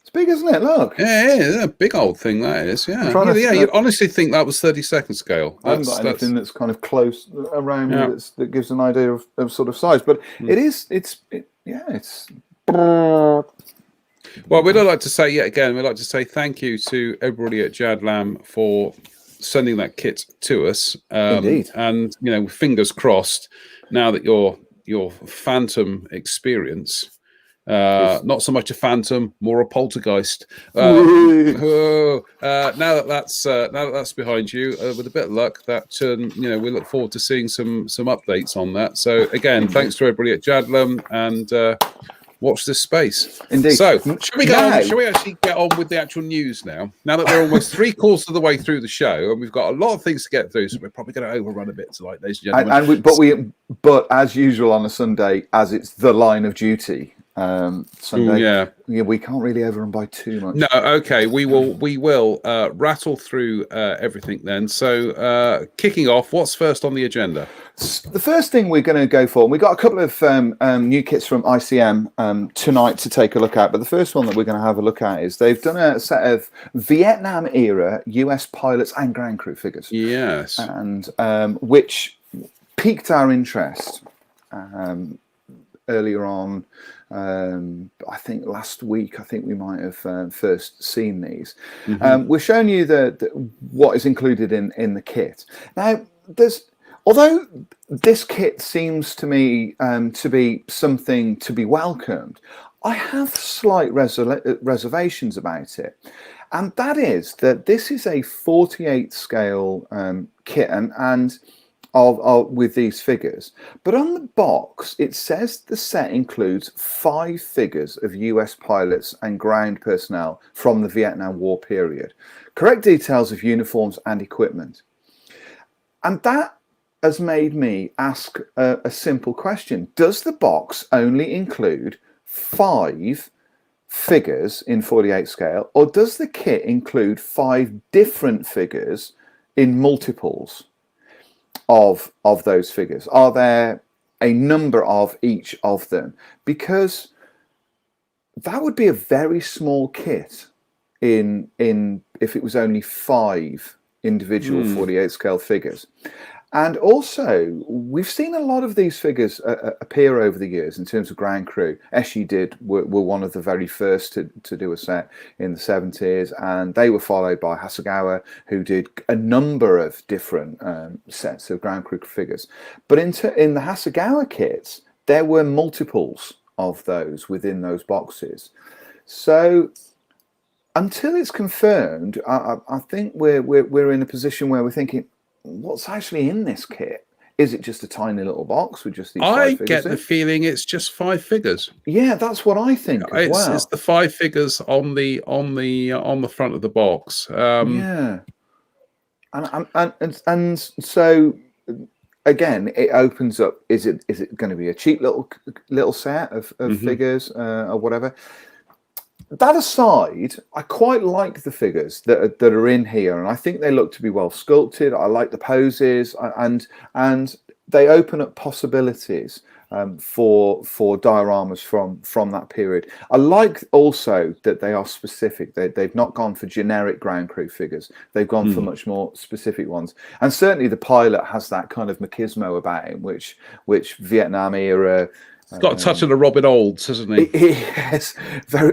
It's big, isn't it? Look. Yeah, a big old thing that is. Yeah, you'd honestly think that was 32nd scale. I haven't got anything that's kind of close around me that gives an idea of sort of size, but it is. It's. Well, we'd like to say yet again, we'd like to say thank you to everybody at Jadlam for sending that kit to us. Indeed. And you know, fingers crossed, now that your Phantom experience, not so much a Phantom, more a poltergeist. Now that that's behind you, with a bit of luck, that you know, we look forward to seeing some updates on that. So again, thanks to everybody at Jadlam, and watch this space. Indeed. So, shall we actually get on with the actual news now? Now that we're almost 3/4 of the way through the show, and we've got a lot of things to get through, so we're probably going to overrun a bit tonight, ladies and gentlemen. But as usual on a Sunday, as it's the line of duty, Sunday. Ooh, yeah, we can't really overrun by too much. No, okay, we will rattle through everything then. So, kicking off, what's first on the agenda? The first thing we're going to go for, and we got a couple of new kits from ICM tonight to take a look at, but the first one that we're going to have a look at is they've done a set of Vietnam era US pilots and ground crew figures. Yes. And which piqued our interest earlier on. I think last week, I think we might have first seen these. We're showing you what is included in the kit. Now, although this kit seems to me to be something to be welcomed, I have slight reservations about it. And that is that this is a 48 scale kit and with these figures, but on the box it says the set includes 5 figures of US pilots and ground personnel from the Vietnam War period, correct details of uniforms and equipment. And that has made me ask a simple question. Does the box only include 5 figures in 48 scale, or does the kit include 5 different figures in multiples of those figures? Are there a number of each of them? Because that would be a very small kit in if it was only 5 individual 48 scale figures. And also, we've seen a lot of these figures appear over the years in terms of ground crew. Eshi were one of the very first to do a set in the 70s, and they were followed by Hasegawa, who did a number of different sets of ground crew figures. But in the Hasegawa kits, there were multiples of those within those boxes. So until it's confirmed, I think we're in a position where we're thinking, what's actually in this kit? Is it just a tiny little box with just these 5 figures? I get the feeling it's just 5 figures. Yeah, that's what I think as well. It's the 5 figures on the front of the box. Yeah, and so again, it opens up. Is it going to be a cheap little set of figures or whatever? That aside, I quite like the figures that are in here, and I think they look to be well sculpted. I like the poses, and they open up possibilities for dioramas from that period. I like also that they are specific. They've not gone for generic ground crew figures. They've gone for much more specific ones. And certainly the pilot has that kind of machismo about him, which Vietnam era. He's got a touch of the Robin Olds, hasn't he?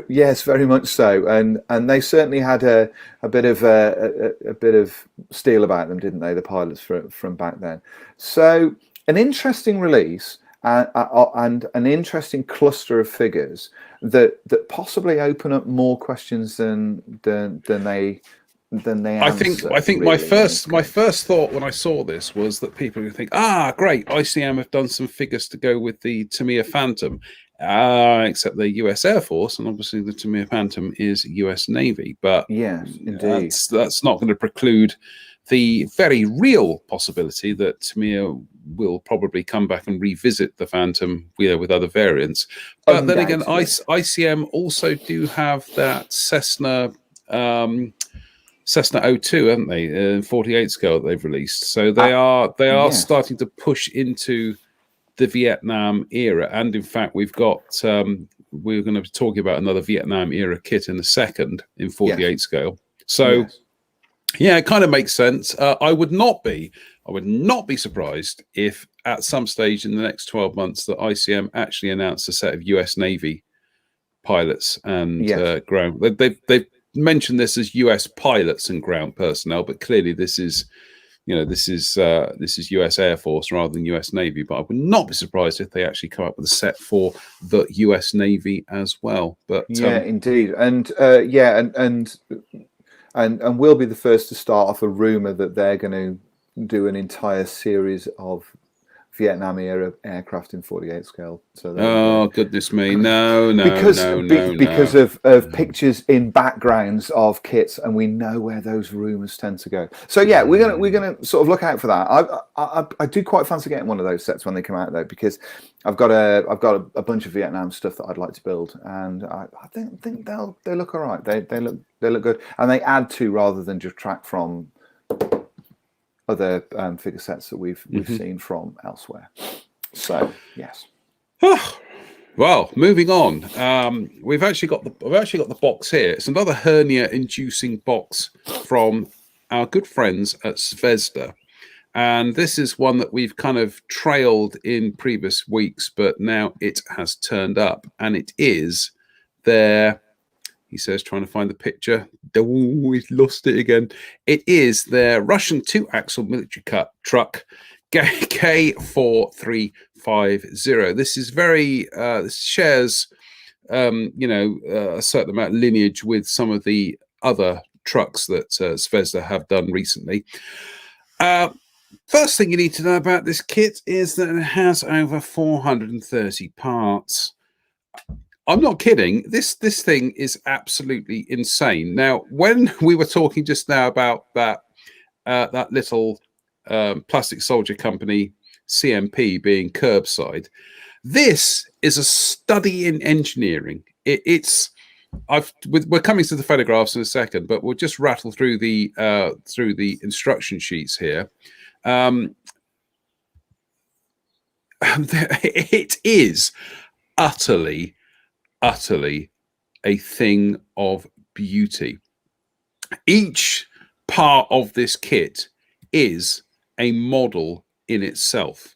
Yes, very much so. And they certainly had a bit of steel about them, didn't they? The pilots from back then. So an interesting release and an interesting cluster of figures that possibly open up more questions than they. I think really, my first thought when I saw this was that people would think, great, ICM have done some figures to go with the Tamiya Phantom, except the US Air Force, and obviously the Tamiya Phantom is US Navy. But yes, indeed, that's not going to preclude the very real possibility that Tamiya will probably come back and revisit the Phantom with other variants. But then again, ICM also do have that Cessna 02, haven't they? 48 scale that they've released. So they are starting to push into the Vietnam era. And in fact, we've got we're going to be talking about another Vietnam era kit in a second in 48 scale. So yeah, it kind of makes sense. I would not be surprised if at some stage in the next 12 months that ICM actually announced a set of US Navy pilots and ground. They've mentioned this as US pilots and ground personnel, but clearly this is US Air Force rather than US Navy. But I would not be surprised if they actually come up with a set for the US Navy as well. But indeed, and and we'll be the first to start off a rumor that they're going to do an entire series of Vietnam era aircraft in 48 scale. So oh goodness me, no, because no. of pictures in backgrounds of kits, and we know where those rumors tend to go. So yeah, we're gonna sort of look out for that. I do quite fancy getting one of those sets when they come out though, because I've got a bunch of Vietnam stuff that I'd like to build, and I think they look all right. They look good, and they add to rather than just track from other figure sets that we've seen from elsewhere. So yes. Well, moving on. We've actually got the box here. It's another hernia-inducing box from our good friends at Zvezda, and this is one that we've kind of trailed in previous weeks, but now it has turned up, and it is their. He says, trying to find the picture. Oh, we've lost it again. It is their Russian 2-axle military truck, K4350. This is very, this shares, a certain amount of lineage with some of the other trucks that Zvezda have done recently. First thing you need to know about this kit is that it has over 430 parts. I'm not kidding. This thing is absolutely insane. Now, when we were talking just now about that little plastic soldier company CMP being curbside, this is a study in engineering. We're coming to the photographs in a second, but we'll just rattle through the instruction sheets here. It is utterly a thing of beauty. Each part of this kit is a model in itself.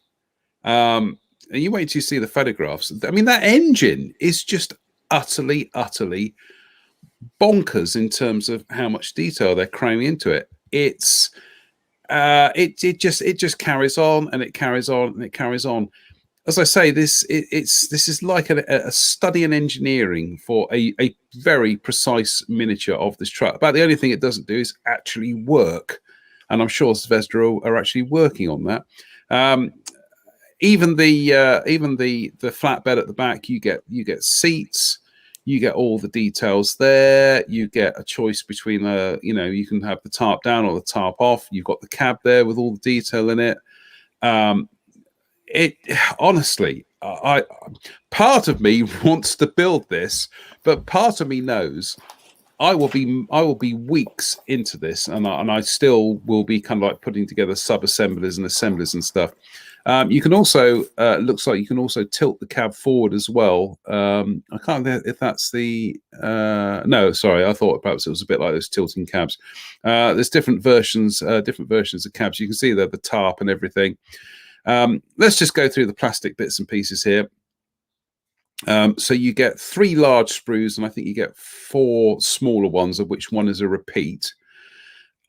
And you wait till you see the photographs. I mean, that engine is just utterly bonkers in terms of how much detail they're cramming into it. It just carries on, and it carries on, and it carries on. As I say, this is like a study in engineering for a very precise miniature of this truck. About the only thing it doesn't do is actually work, and I'm sure Zvezda are actually working on that. Even the flatbed at the back, you get seats, you get all the details there. You get a choice between you can have the tarp down or the tarp off. You've got the cab there with all the detail in it. It honestly, part of me wants to build this, but part of me knows I will be weeks into this, and I still will be kind of like putting together sub-assemblies and assemblies and stuff. You can also looks like you can also tilt the cab forward as well. I can't think if that's the no, sorry, I thought perhaps it was a bit like those tilting cabs. There's different versions of cabs. You can see there the tarp and everything. Let's just go through the plastic bits and pieces here. So you get 3 large sprues, and I think you get 4 smaller ones, of which one is a repeat.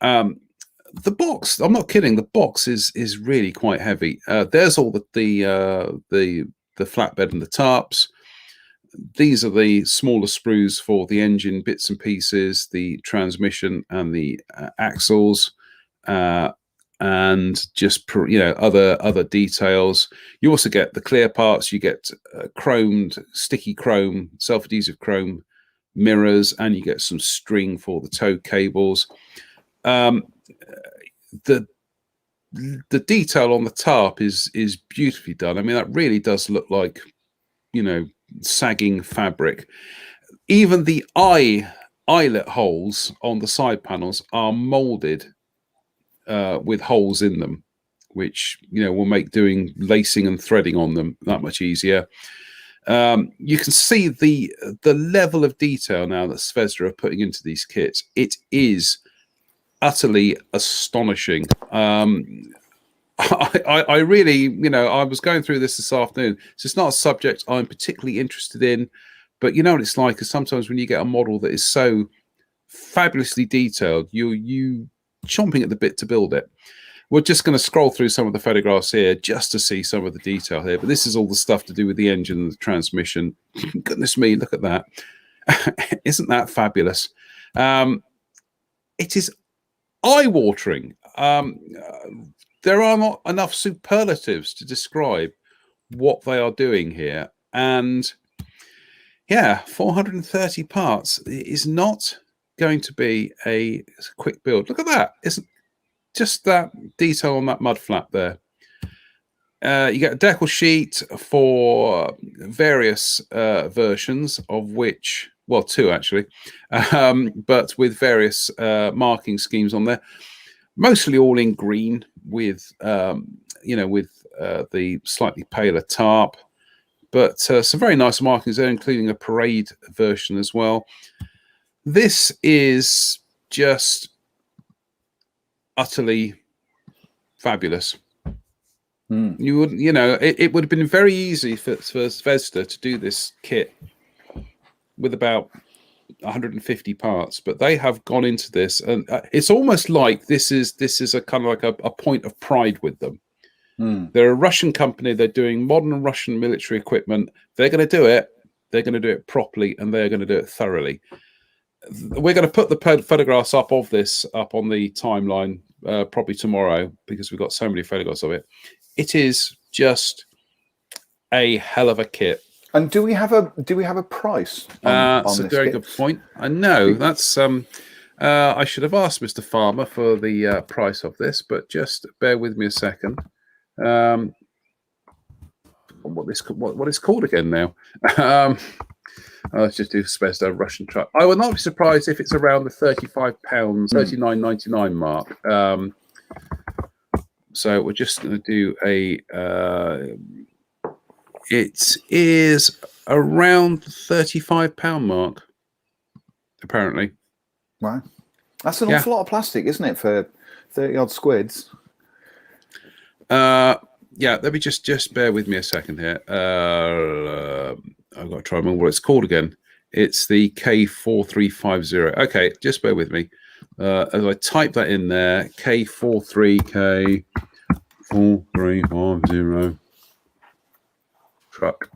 The box, I'm not kidding, the box is really quite heavy. There's all the flatbed and the tarps. These are the smaller sprues for the engine bits and pieces, the transmission and the axles. And just other details. You also get the clear parts. You get chromed, sticky chrome, self-adhesive chrome mirrors, and you get some string for the tow cables. The detail on the tarp is beautifully done. I mean, that really does look like sagging fabric. Even the eyelet holes on the side panels are molded with holes in them, which will make doing lacing and threading on them that much easier. You can see the level of detail now that Zvezda are putting into these kits. It is utterly astonishing. I really, I was going through this afternoon. So it's not a subject I'm particularly interested in, but you know what it's like, because sometimes when you get a model that is so fabulously detailed, you chomping at the bit to build it. We're just going to scroll through some of the photographs here just to see some of the detail here, but this is all the stuff to do with the engine and the transmission. Goodness me, look at that. Isn't that fabulous? It is eye-watering. there are not enough superlatives to describe what they are doing here. And yeah, 430 parts is not going to be a quick build. Look at that. Isn't just that detail on that mud flap there. You get a decal sheet for various versions, of which, well, 2 actually, but with various marking schemes on there, mostly all in green with, with the slightly paler tarp, but some very nice markings there, including a parade version as well. This is just utterly fabulous. You would, it would have been very easy for Zvezda to do this kit with about 150 parts, but they have gone into this, and it's almost like this is a kind of like a point of pride with them. They're a Russian company. They're doing modern Russian military equipment. They're going to do it. They're going to do it properly, and they're going to do it thoroughly. We're going to put the photographs up of this up on the timeline probably tomorrow, because we've got so many photographs of it. It is just a hell of a kit. And do we have a price on that's a very good point. I know that's I should have asked Mr. Farmer for the price of this, but just bear with me a second. What it's called again now? Let's just do Zvezda Russian truck. I would not be surprised if it's around the £35, £39.99 mark. So we're just going to do a. It is around the £35 mark, apparently. Wow, that's an awful lot of plastic, isn't it, for 30 odd squids? Yeah, let me just bear with me a second here. I've got to try and remember what it's called again. It's the K4350. Okay, just bear with me. As I type that in there, K4350 truck.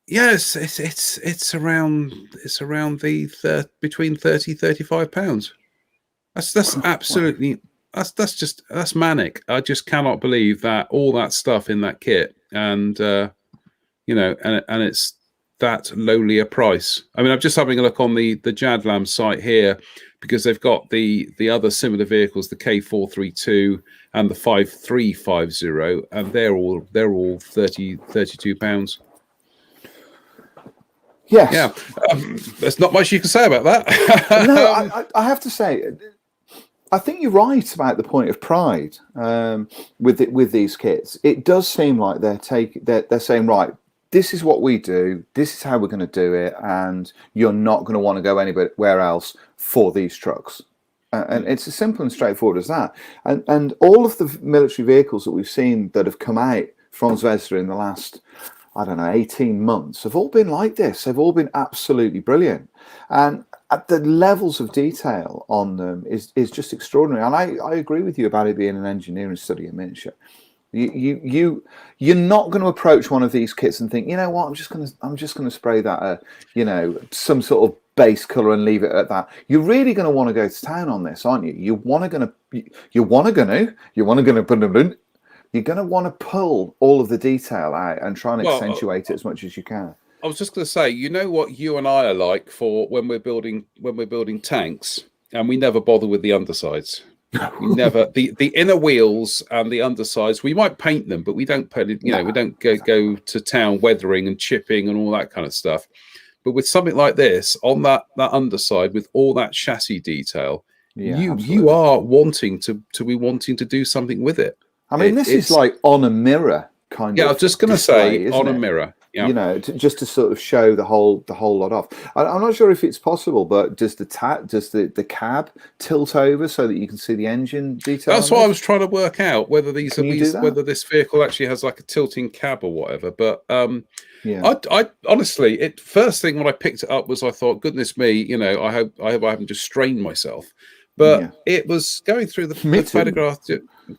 Yes, it's around the between £30-35. That's absolutely that's manic. I just cannot believe that all that stuff in that kit, and and it's that lowly a price. I mean, I'm just having a look on the Jadlam site here, because they've got the other similar vehicles, the K432 and the 5350, and they're all £32. Yes. Yeah. There's not much you can say about that. No, I have to say, I think you're right about the point of pride with these kits. It does seem like they're saying, right, this is what we do, this is how we're going to do it, and you're not going to want to go anywhere else for these trucks. And it's as simple and straightforward as that. And all of the military vehicles that we've seen that have come out from Zvezda in the last, I don't know, 18 months have all been like this. They've all been absolutely brilliant. And at the levels of detail on them is just extraordinary. And I agree with you about it being an engineering study in miniature. You're not going to approach one of these kits and think, you know what, I'm just going to spray that some sort of base color and leave it at that. You're really going to want to go to town on this, aren't you? You're going to want to pull all of the detail out and try and accentuate it as much as you can. I was just going to say, you know what you and I are like for when we're building tanks, and we never bother with the undersides. We never the inner wheels and the undersides. We might paint them, but we don't put it. We don't go to town weathering and chipping and all that kind of stuff. But with something like this on that underside with all that chassis detail, you are wanting to do something with it. I mean, this is like on a mirror kind of. Yeah, I was just going to say on a mirror. Yeah. Just to sort of show the whole lot off. I'm not sure if it's possible, but does the cab tilt over so that you can see the engine detail? That's what I was trying to work out, whether whether this vehicle actually has like a tilting cab or whatever. But I honestly, first thing when I picked it up was I thought, goodness me, I hope I haven't just strained myself. But it was going through the photograph,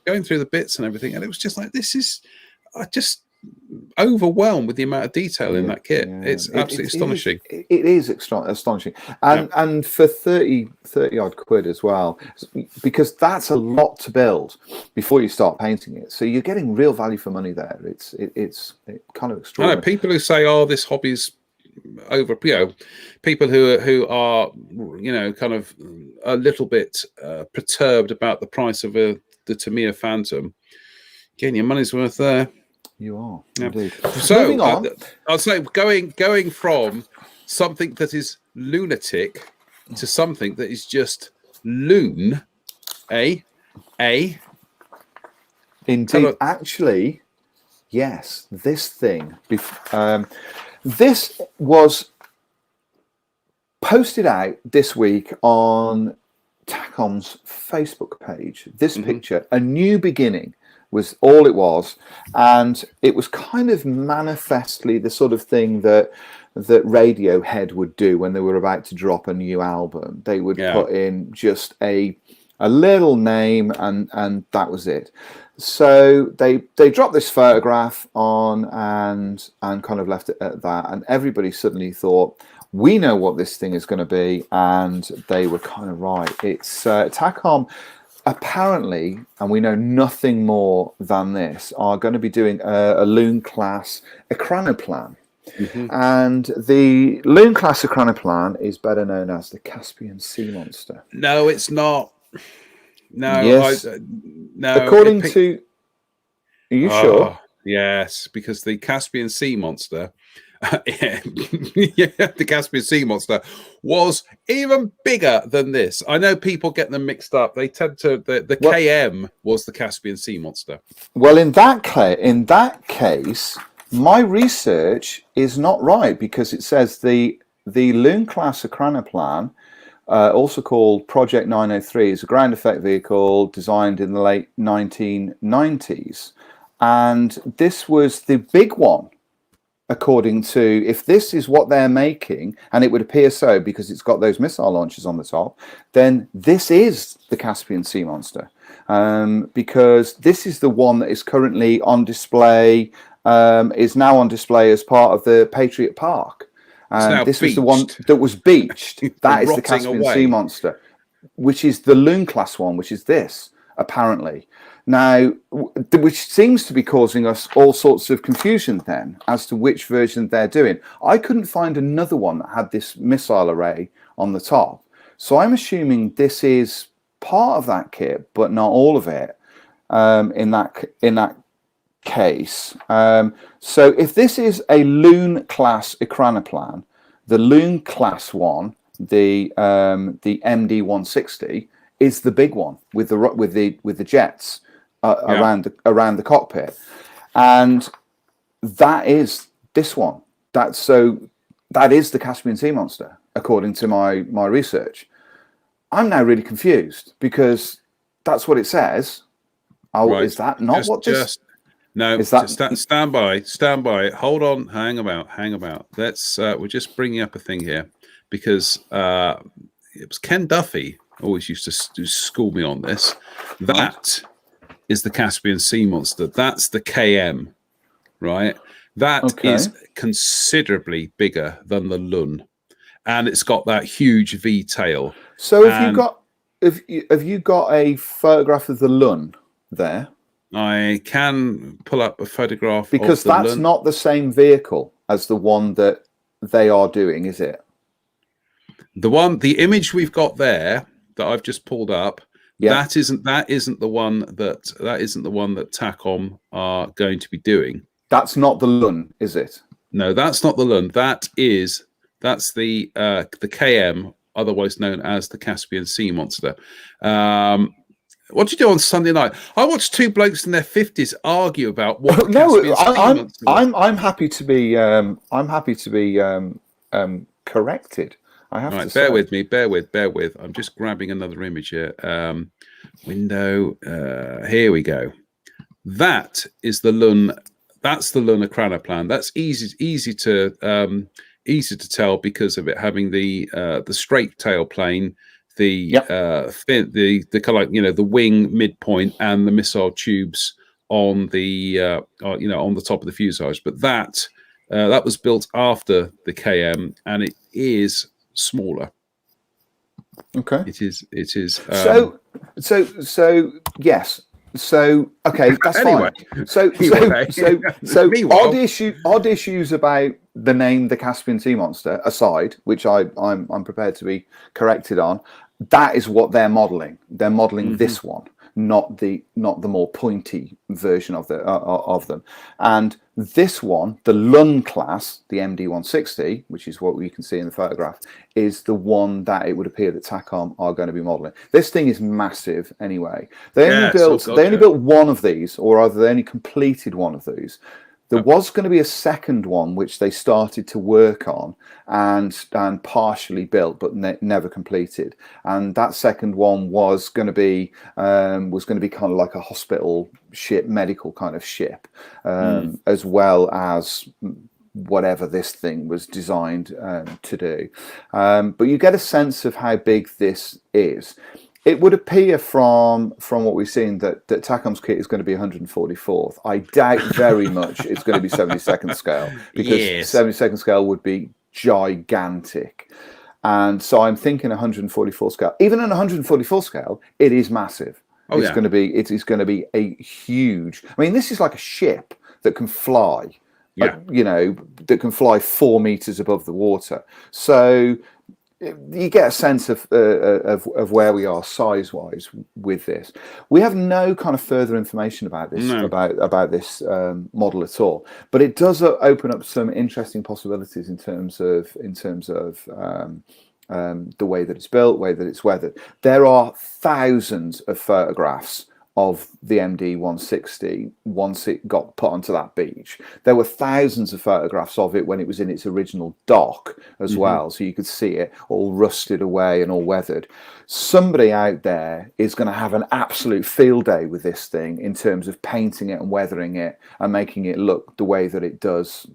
going through the bits and everything, and it was just like, this is overwhelmed with the amount of detail in that kit. It's absolutely astonishing. It is astonishing. And for 30 odd quid as well, because that's a lot to build before you start painting it. So you're getting real value for money there. It's kind of extraordinary. I know people who say, "Oh, this hobby's over," people who are kind of a little bit perturbed about the price of the Tamiya Phantom. Getting your money's worth there. You are indeed. So moving on, I'll say going from something that is lunatic to something that is just loon. Indeed, actually, yes. This thing. This was posted out this week on Tacom's Facebook page. This picture, a new beginning, was all it was, and it was kind of manifestly the sort of thing that Radiohead would do when they were about to drop a new album. They would put in just a little name, and that was it. So they dropped this photograph on and kind of left it at that, and everybody suddenly thought, we know what this thing is going to be, and they were kind of right. It's Tacom. Apparently, and we know nothing more than this, are going to be doing a Loon class ekranoplan. And the Loon class ekranoplan is better known as the Caspian Sea Monster. No, it's not. No, yes. No. According to, are you sure? Yes, because the Caspian Sea Monster. The Caspian Sea Monster was even bigger than this. I know people get them mixed up. They tend to the KM was the Caspian Sea Monster. Well, in that case, my research is not right, because it says the Loon class ekranoplan, also called Project 903, is a ground effect vehicle designed in the late 1990s, and this was the big one. According to, if this is what they're making, and it would appear so because it's got those missile launchers on the top, then this is the Caspian Sea Monster, because this is the one that is currently on display, is now on display as part of the Patriot Park. And this was the one that was beached. That is the Caspian Sea Monster, which is the Loon class one, which is this, apparently. Now, which seems to be causing us all sorts of confusion then as to which version they're doing. I couldn't find another one that had this missile array on the top. So I'm assuming this is part of that kit, but not all of it in that case. So if this is a Loon class ekranoplan, the Loon class one, the MD-160, is the big one with the jets. Around the cockpit, and that is this one. That is the Caspian Sea Monster, according to my research. I'm now really confused because that's what it says. Oh, right. Is that not what this? No. Is that stand by? Hold on, hang about. Let's. We're just bringing up a thing here because it was Ken Duffy always used to school me on this. That is the Caspian Sea Monster. That's the KM, right? That is considerably bigger than the Lun, and it's got that huge V tail. So have you got a photograph of the Lun there? I can pull up a photograph because of the that's Lun. Not the same vehicle as the one that they are doing, is it? The image we've got there that I've just pulled up. Yeah. That isn't the one that Tacom are going to be doing. That's not the Lun, is it? No, that's not the Lun. That's the KM, otherwise known as the Caspian Sea Monster. What do you do on Sunday night? I watched two blokes in their 50s argue about what. I'm happy to be. I'm happy to be corrected. I have to say. Bear with. I'm just grabbing another image here. Window. Here we go. That is the Lun. That's the Lun ekranoplan. That's easy to tell because of it having the straight tail plane, the fin, the kind of, the wing midpoint, and the missile tubes on the on the top of the fuselage, but that was built after the KM, and it is smaller. Okay. It is. So yes. So okay, that's Anyway. fine. So odd issues about the name, the Caspian Sea Monster aside, which I'm prepared to be corrected on. That is what they're modelling. They're modelling this one, not the more pointy version of them. And this one, the Lund class, the MD-160, which is what we can see in the photograph, is the one that it would appear that Tacom are going to be modelling. This thing is massive anyway. They only built one of these, or rather they only completed one of these. There was going to be a second one which they started to work on and partially built, but never completed. And that second one was going to be kind of like a hospital ship, medical kind of ship, as well as whatever this thing was designed to do. But you get a sense of how big this is. It would appear from what we've seen that Tacom's kit is going to be 144th. I doubt very much it's going to be 72nd scale, because 72nd scale would be gigantic. And so I'm thinking 144 scale. Even in 144 scale, it is massive. It is going to be a huge. I mean, this is like a ship that can fly. That can fly 4 meters above the water. So you get a sense of where we are size-wise with this. We have no kind of further information about this about this model at all, but it does open up some interesting possibilities in terms of the way that it's built, way that it's weathered. There are thousands of photographs of the MD-160 once it got put onto that beach. There were thousands of photographs of it when it was in its original dock as well, so you could see it all rusted away and all weathered. Somebody out there is going to have an absolute field day with this thing in terms of painting it and weathering it and making it look the way that it does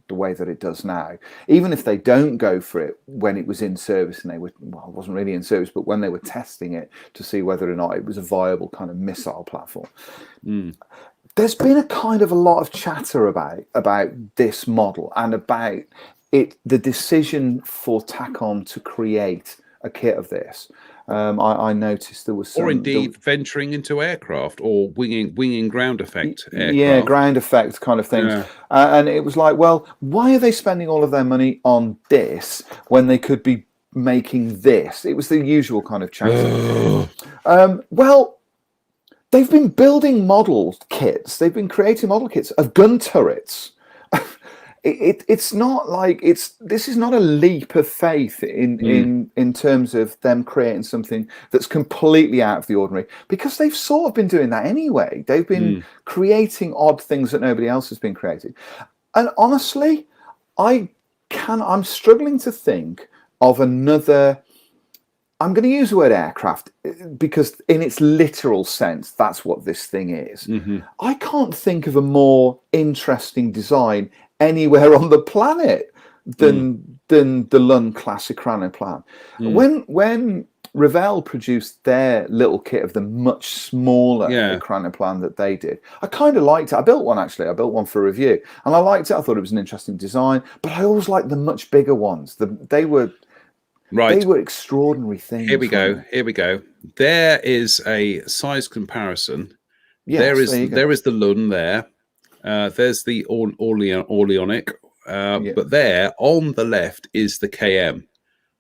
now. Even if they don't go for it when it was in service, and it wasn't really in service, but when they were testing it to see whether or not it was a viable kind of missile platform. There's been a lot of chatter about this model and about the decision for Tacom to create a kit of this. I noticed there was some, or indeed venturing into aircraft or winging ground effect aircraft. Yeah, ground effect kind of things. Yeah. And it was like, well, why are they spending all of their money on this when they could be making this? It was the usual kind of chatter. Well, they've been building model kits. They've been creating model kits of gun turrets. It's not like this is not a leap of faith in terms of them creating something that's completely out of the ordinary, because they've sort of been doing that anyway. They've been creating odd things that nobody else has been creating. And honestly, I'm struggling to think of another. I'm going to use the word aircraft because in its literal sense, that's what this thing is. I can't think of a more interesting design anywhere on the planet than the Lund class ekranoplan. When Revell produced their little kit of the much smaller ekranoplan that they did, I kind of liked it. I built one, actually. I built one for review, and I liked it. I thought it was an interesting design, but I always liked the much bigger ones. They were extraordinary things. Here we go. There is a size comparison. Yes, there is the Lund there. There's the Orleanic, but there on the left is the KM,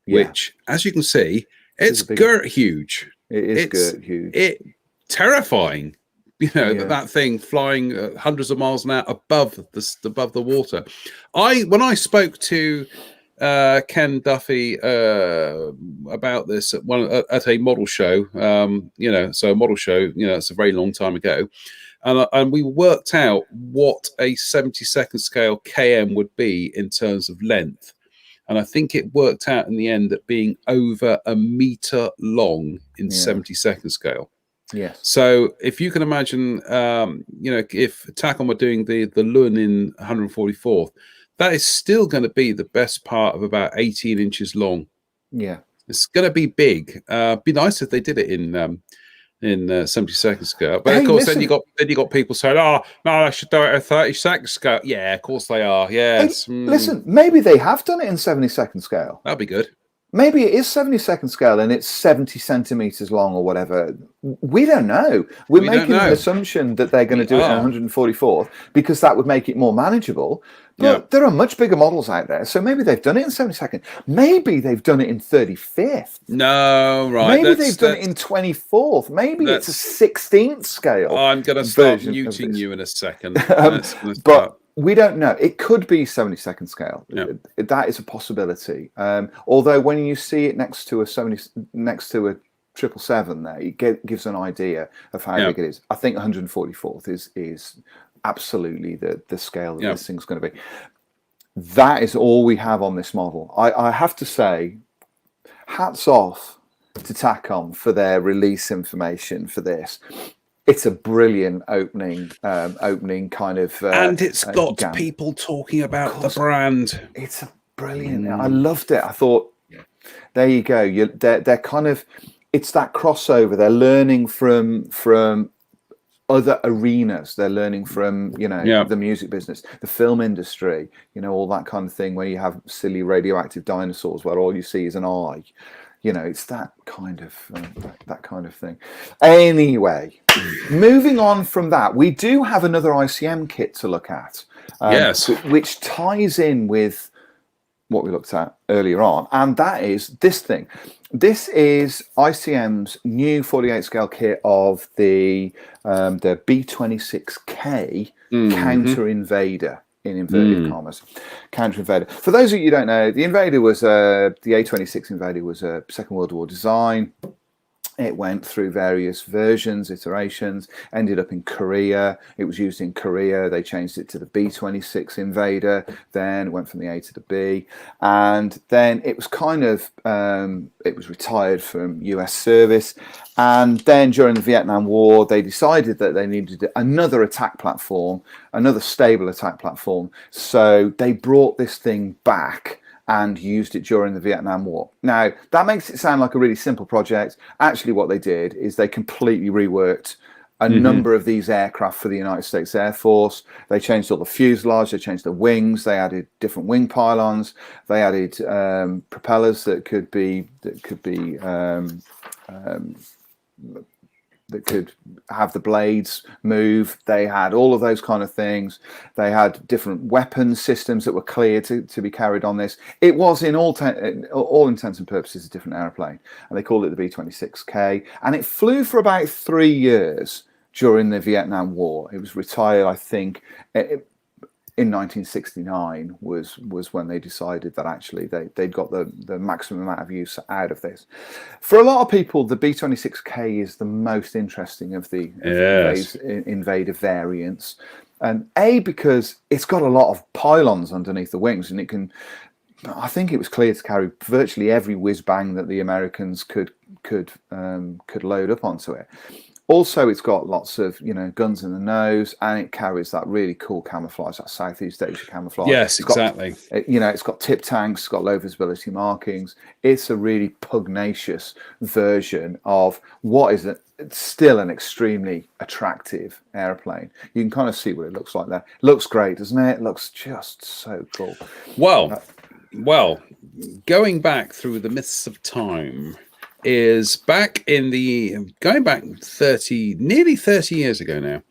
which, as you can see, it's girt huge. It's huge. Terrifying. That thing flying hundreds of miles an hour above the water. When I spoke to Ken Duffy about this at a model show, so a model show, it's a very long time ago. And we worked out what a 72nd scale KM would be in terms of length. And I think it worked out in the end at being over a meter long in 72nd scale. Yes. So if you can imagine, if Tacom were doing the Lund in 144th, that is still going to be the best part of about 18 inches long. Yeah. It's going to be big. Be nice if they did it in in 72nd scale. But Hey, of course, listen, then you got people saying, "Oh no, I should do it at 32nd scale." Yeah, of course they are. Yes, listen, maybe they have done it in 72nd scale. that'd be good. Maybe it is 72nd scale and it's 70 centimeters long or whatever. We don't know. We're making an assumption that they're going to do it in 144th because that would make it more manageable. But there are much bigger models out there. So maybe they've done it in 72nd. Maybe they've done it in 35th. No, right. Maybe they've done it in 24th. Maybe it's a 16th scale. I'm going to start muting you in a second. But we don't know. It could be 72nd scale. Yeah. That is a possibility. Although when you see it next to a 777 there, it gives an idea of how big it is. I think 144th is absolutely the scale that this thing's going to be. That is all we have on this model. I have to say, hats off to Tacom for their release information for this. It's a brilliant opening kind of and it's got people talking about the brand. It's a brilliant. I loved it. I thought, there you go. They're kind of, it's that crossover. They're learning from other arenas. They're learning from the music business, the film industry, all that kind of thing. Where you have silly radioactive dinosaurs, where all you see is an eye. It's that kind of thing. Anyway, moving on from that, we do have another ICM kit to look at. Yes, which ties in with what we looked at earlier on, and that is this thing. This is ICM's new 48 scale kit of the B-26K Counter Invader. In inverted commas, Counter Invader. For those of you who don't know, the Invader was the A-26 Invader was a Second World War design. It went through various versions, iterations, ended up in Korea. It was used in Korea. They changed it to the B-26 Invader. Then it went from the A to the B. And then it was kind of, it was retired from US service. And then during the Vietnam War, they decided that they needed another attack platform, another stable attack platform. So they brought this thing back and used it during the Vietnam War. Now, that makes it sound like a really simple project. Actually, what they did is they completely reworked a number of these aircraft for the United States Air Force. They changed all the fuselage, they changed the wings, they added different wing pylons, they added propellers that could have the blades move. They had all of those kind of things. They had different weapon systems that were clear to be carried on this. It was, in all intents and purposes, a different airplane, and they called it the B-26K, and it flew for about 3 years during the Vietnam War. It was retired, I think, in 1969 was when they decided that actually they'd got the maximum amount of use out of this. For a lot of people, the B-26K is the most interesting of the Invader variants. And because it's got a lot of pylons underneath the wings, and I think it was clear to carry virtually every whiz bang that the Americans could load up onto it. Also, it's got lots of guns in the nose, and it carries that really cool camouflage, that Southeast Asia camouflage. Yes, exactly. It's got tip tanks, it's got low visibility markings. It's a really pugnacious version of what is still an extremely attractive airplane. You can kind of see what it looks like there. It looks great, doesn't it? It looks just so cool. Well, going back through the mists of time, is going back nearly 30 years ago now,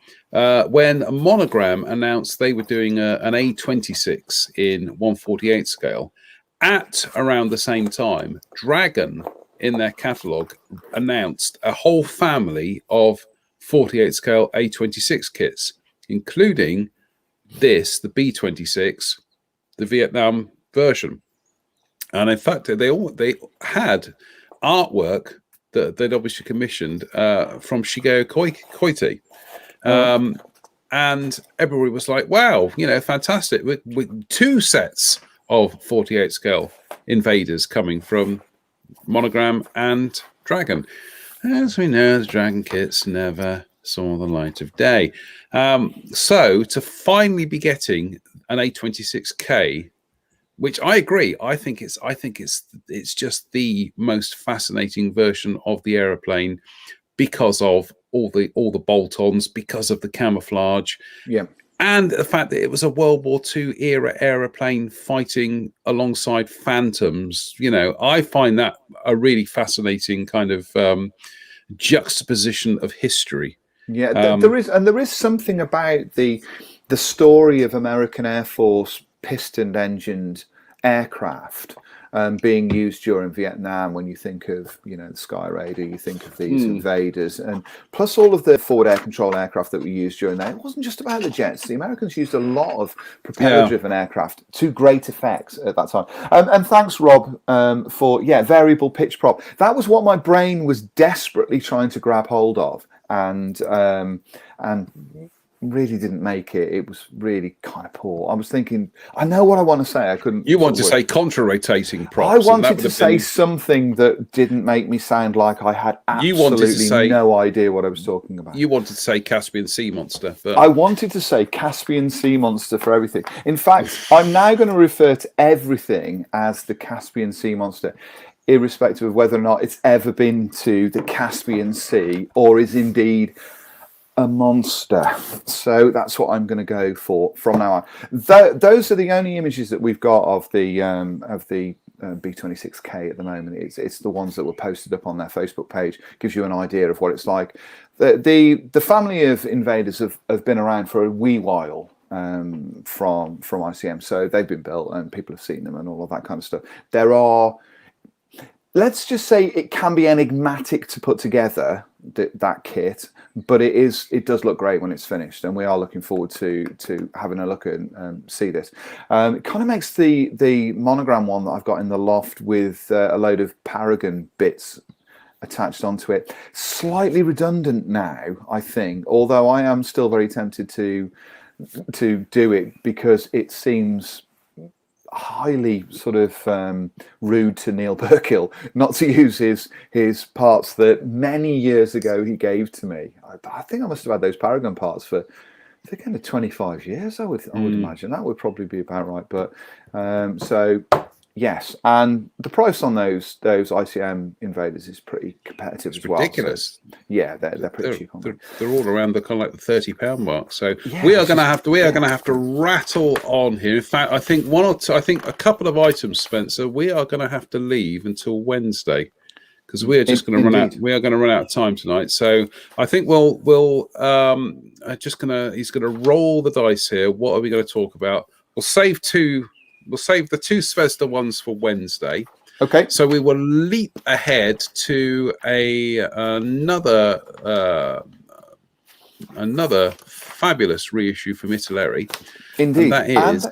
when Monogram announced they were doing an A26 in 148 scale. At around the same time, Dragon in their catalogue announced a whole family of 48 scale A26 kits, including the B-26, the Vietnam version. And in fact, they had artwork that they'd obviously commissioned from Shigeo Koite. And everybody was like, wow, fantastic. With 2 sets of 48 scale Invaders coming from Monogram and Dragon. As we know, the Dragon kits never saw the light of day. So to finally be getting an A26K, which I agree, I think it's just the most fascinating version of the aeroplane, because of all the bolt-ons, because of the camouflage. Yeah. And the fact that it was a World War II era aeroplane fighting alongside Phantoms, I find that a really fascinating kind of juxtaposition of history. Yeah, there is something about the story of American Air Force piston-engined aircraft being used during Vietnam. When you think of the Sky Raider, you think of these Invaders, and plus all of the forward air control aircraft that were used during that. It wasn't just about the jets. The Americans used a lot of propeller-driven aircraft to great effect at that time. And thanks, Rob, for variable pitch prop. That was what my brain was desperately trying to grab hold of, and really didn't make it. It was really kind of poor. I was thinking, I know what I want to say. I couldn't. You want to say contra-rotating props? I wanted to say something that didn't make me sound like I had absolutely no idea what I was talking about. You wanted to say Caspian Sea Monster. But I wanted to say Caspian Sea Monster for everything. In fact, I'm now going to refer to everything as the Caspian Sea Monster, irrespective of whether or not it's ever been to the Caspian Sea or is indeed a monster. So that's what I'm going to go for from now on. Those are the only images that we've got of the B-26K at the moment. It's the ones that were posted up on their Facebook page. Gives you an idea of what it's like. The family of Invaders have been around for a wee while. From ICM, so they've been built and people have seen them and all of that kind of stuff. There are, let's just say, it can be enigmatic to put together that kit, but it does look great when it's finished, and we are looking forward to having a look and see this. It kind of makes the monogram one that I've got in the loft with a load of Paragon bits attached onto it slightly redundant now, I think, although I am still very tempted to do it because it seems highly sort of rude to Neil Burkill not to use his parts that many years ago he gave to me. I think I must have had those Paragon parts for kind of 25 years. I would imagine that would probably be about right. But so yes, and the price on those ICM Invaders is pretty competitive as well. Ridiculous. So, yeah, they're pretty cheap. They're all around the kind of like the £30 mark. So we are going to have to rattle on here. In fact, I think a couple of items, Spencer, we are going to have to leave until Wednesday because we are just going to run out. We are going to run out of time tonight. So I think he's going to roll the dice here. What are we going to talk about? We'll save the two Zvezda ones for Wednesday. Okay. So we will leap ahead to another fabulous reissue from Italeri. Indeed. And that is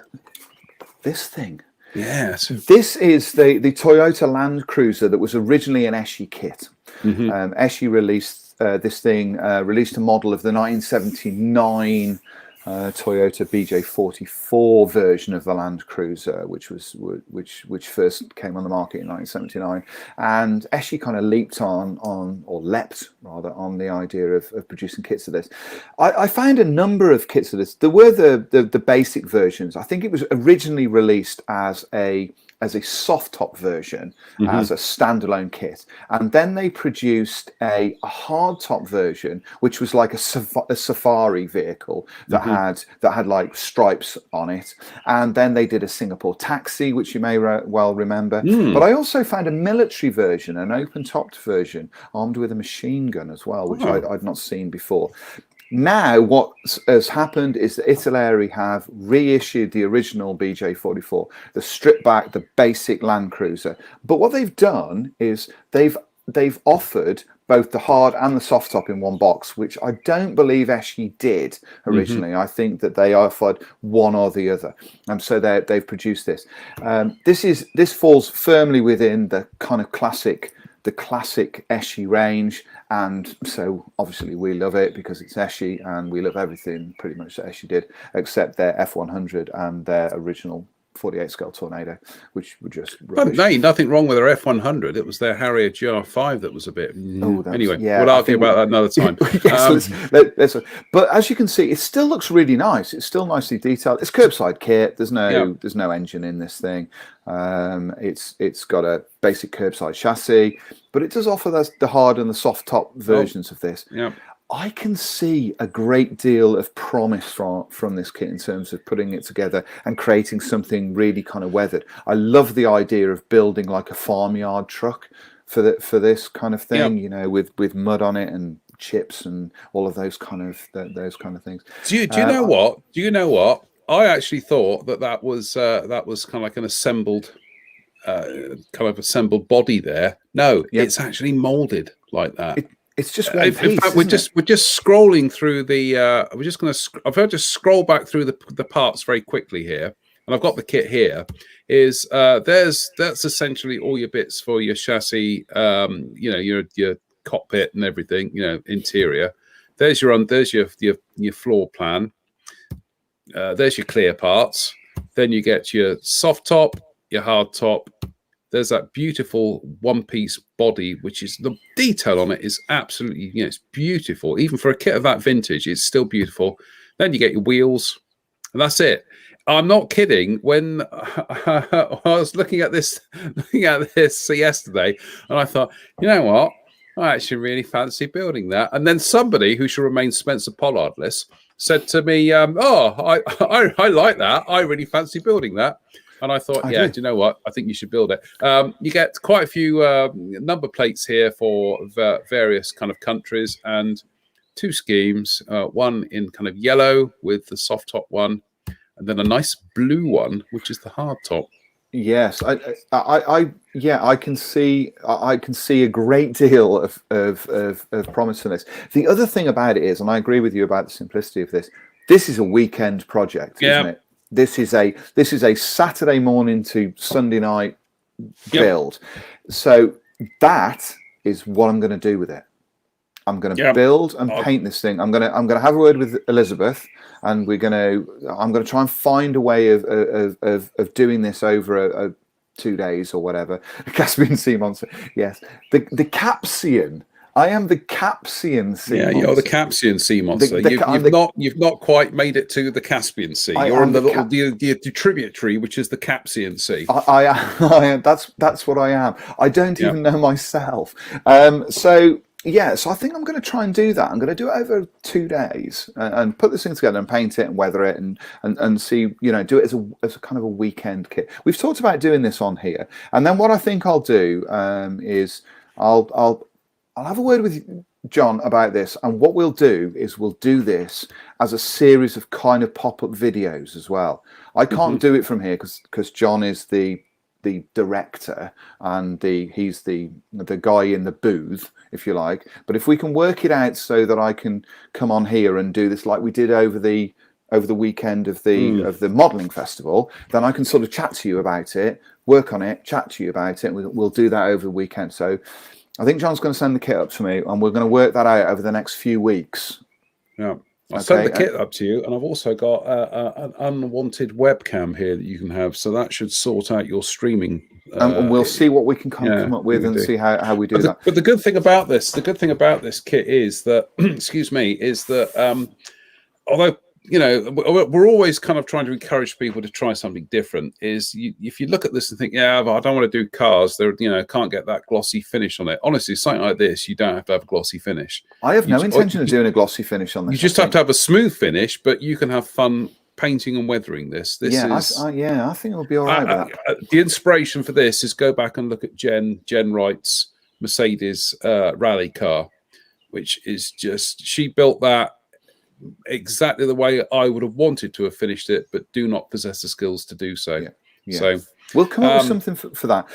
this thing. Yes. This is the Toyota Land Cruiser that was originally an Eschi kit. Eschi released this thing, released a model of the 1979 Toyota BJ44 version of the Land Cruiser, which first came on the market in 1979, and Eschi kind of leapt on the idea of producing kits of this. I found a number of kits of this. There were the basic versions. I think it was originally released as a soft top version, as a standalone kit, and then they produced a hard top version, which was like a safari vehicle that had like stripes on it, and then they did a Singapore taxi, which you may well remember. But I also found a military version, an open topped version, armed with a machine gun as well, which I'd not seen before. Now, what has happened is that Italeri have reissued the original BJ44, the stripped back, the basic Land Cruiser. But what they've done is they've offered both the hard and the soft top in one box, which I don't believe Eschi did originally. I think that they offered one or the other, and so they've produced this. This falls firmly within the kind of classic Eschi range, and so obviously we love it because it's Eschi, and we love everything pretty much that Eschi did except their F100 and their original 48 scale Tornado, which were just rubbish. But nothing wrong with their F100. It was their Harrier GR5 that was a bit. Anyway, we'll argue about that another time. Yes, but as you can see, it still looks really nice. It's still nicely detailed. It's curbside kit. There's no engine in this thing. It's got a basic curbside chassis, but it does offer the hard and the soft top versions of this. Yeah. I can see a great deal of promise from this kit in terms of putting it together and creating something really kind of weathered. I love the idea of building like a farmyard truck for this kind of thing, you know, with mud on it and chips and all of those kind of things. Do you know what? Do you know what? I actually thought that was kind of like an assembled body there. No, it's actually molded like that. It's just one piece. In fact, we're just scrolling through the. I've just scroll back through the parts very quickly here, and I've got the kit here. That's essentially all your bits for your chassis. You know, your cockpit and everything. You know, interior. There's your floor plan. There's your clear parts. Then you get your soft top, your hard top. There's that beautiful one-piece body, which is the detail on it is absolutely, it's beautiful. Even for a kit of that vintage, it's still beautiful. Then you get your wheels, and that's it. I'm not kidding. When I was looking at this yesterday, and I thought, you know what? I actually really fancy building that. And then somebody who should remain Spencer Pollardless said to me, "Oh, I like that. I really fancy building that." And I thought, do you know what? I think you should build it. You get quite a few number plates here for various kind of countries and 2 schemes. One in kind of yellow with the soft top one, and then a nice blue one, which is the hard top. Yes, I can see a great deal of promise in this. The other thing about it is, and I agree with you about the simplicity of this. This is a weekend project, isn't it? This is a Saturday morning to Sunday night build. So that is what I'm going to do with it. I'm going to build and paint this thing. I'm going to have a word with Elizabeth, and I'm going to try and find a way of doing this over 2 days or whatever. Caspian Sea Monster. Yes, the Capsian. I am the Capsian Sea monster. You're the Capsian Sea monster. You've not quite made it to the Caspian Sea. You're in the tributary, which is the Capsian Sea. I am. That's what I am. I don't even know myself. So I think I'm going to try and do that. I'm going to do it over 2 days and put this thing together and paint it and weather it and see, do it as a kind of a weekend kit. We've talked about doing this on here, and then what I think I'll do is I'll have a word with John about this, and what we'll do is we'll do this as a series of kind of pop-up videos as well. I can't do it from here because John is the director and he's the guy in the booth, if you like. But if we can work it out so that I can come on here and do this like we did over the weekend of the modelling festival, then I can sort of chat to you about it, work on it, chat to you about it, and we'll do that over the weekend. So I think John's going to send the kit up to me, and we're going to work that out over the next few weeks. Yeah, I'll send the kit up to you, and I've also got an unwanted webcam here that you can have, so that should sort out your streaming. And we'll see what we can come up with and see how we do that. But the good thing about this kit is that, excuse me, is that although we're always kind of trying to encourage people to try something different. If you look at this and think, but I don't want to do cars, can't get that glossy finish on it. Honestly, something like this, you don't have to have a glossy finish. I have no intention of doing a glossy finish on this. You just have to have a smooth finish, but you can have fun painting and weathering this. I think it'll be all right with that. The inspiration for this is go back and look at Jen Wright's Mercedes rally car, which is she built that exactly the way I would have wanted to have finished it, but do not possess the skills to do so. So we'll come up with something for that.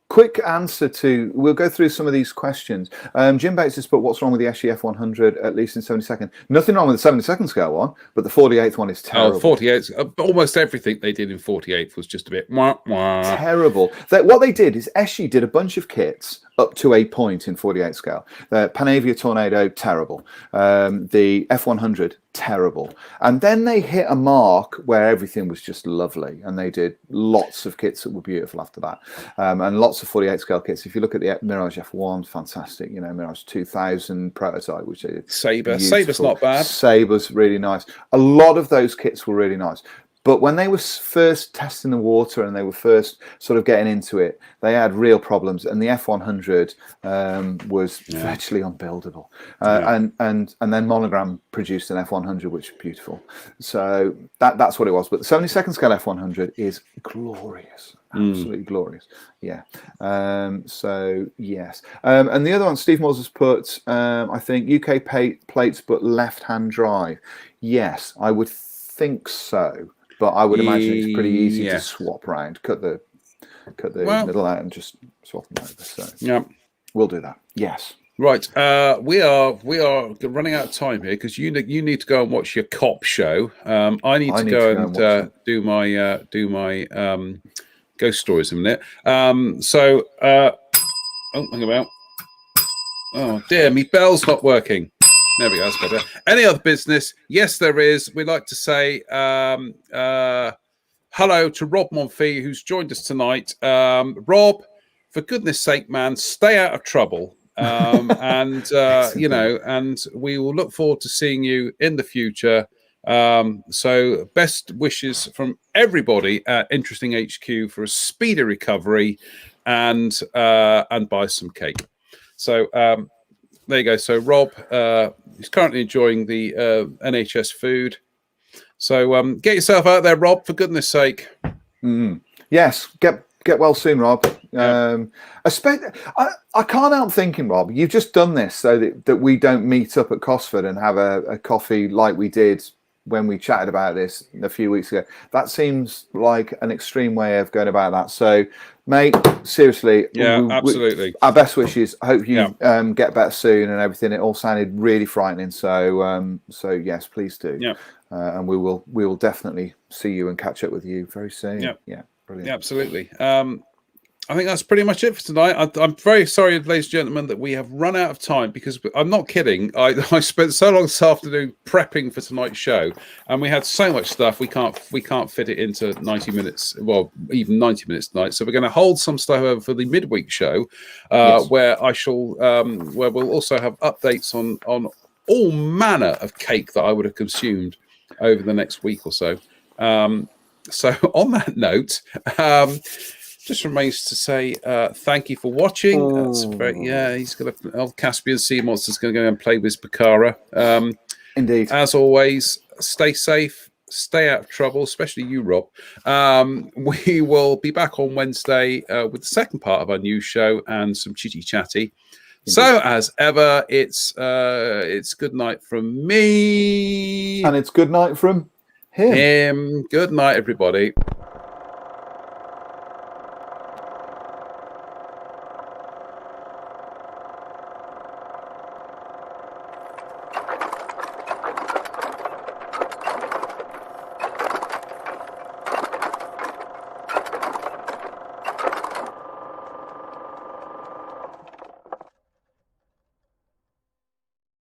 Quick answer we'll go through some of these questions. Jim Bates has put, what's wrong with the SGF 100, at least in 72nd? Nothing wrong with the 72nd scale one, but the 48th one is terrible. 48th, almost everything they did in 48th was just a bit terrible. What they did is Eschi did a bunch of kits up to a point in 48 scale. The Panavia Tornado, terrible. The F100, terrible. And then they hit a mark where everything was just lovely, and they did lots of kits that were beautiful after that, and lots of 48 scale kits. If you look at the Mirage F1, fantastic, you know, Mirage 2000 prototype, which is Saber's not bad. Saber's really nice. A lot of those kits were really nice. But when they were first testing the water and they were first sort of getting into it, they had real problems, and the F100 was virtually unbuildable. And then Monogram produced an F100, which was beautiful. So that's what it was. But the 72nd scale F100 is glorious, absolutely glorious. Yeah. So yes. And the other one, Steve Moores has put, I think UK plates but left-hand drive. Yes, I would think so. But I would imagine it's pretty easy to swap around, cut the middle out and just swap them over. So yeah, we'll do that. Yes. Right. We are running out of time here because you need to go and watch your cop show. I need to go and do my ghost stories in a minute. Hang about. Oh dear, me bell's not working. There we go, that's better. Any other business? Yes, there is. We'd like to say hello to Rob Monfils, who's joined us tonight. Rob, for goodness sake, man, stay out of trouble. And you know, and we will look forward to seeing you in the future. So best wishes from everybody at Interesting HQ for a speedy recovery and buy some cake. So there you go. So Rob is currently enjoying the NHS food. So get yourself out there, Rob, for goodness sake. Yes, get well soon, Rob. I can't help thinking, Rob, you've just done this so that we don't meet up at Cosford and have a coffee like we did when we chatted about this a few weeks ago. That seems like an extreme way of going about that. So, mate, seriously, absolutely. Our best wishes. I hope you get better soon and everything. It all sounded really frightening. So, yes, please do. Yeah. And we will definitely see you and catch up with you very soon. Yeah, brilliant. Yeah, absolutely. I think that's pretty much it for tonight. I'm very sorry, ladies and gentlemen, that we have run out of time because I'm not kidding. I spent so long this afternoon prepping for tonight's show, and we had so much stuff we can't fit it into 90 minutes. Well, even 90 minutes tonight. So we're going to hold some stuff over for the midweek show, where I shall where we'll also have updates on all manner of cake that I would have consumed over the next week or so. So on that note. Just remains to say thank you for watching. That's very, he's got an old Caspian Sea Monster's going to go and play with Bakara. Indeed. As always, stay safe, stay out of trouble, especially you, Rob. We will be back on Wednesday with the second part of our news show and some chitty chatty. Indeed. So as ever, it's good night from me, and it's good night from him. Good night, everybody.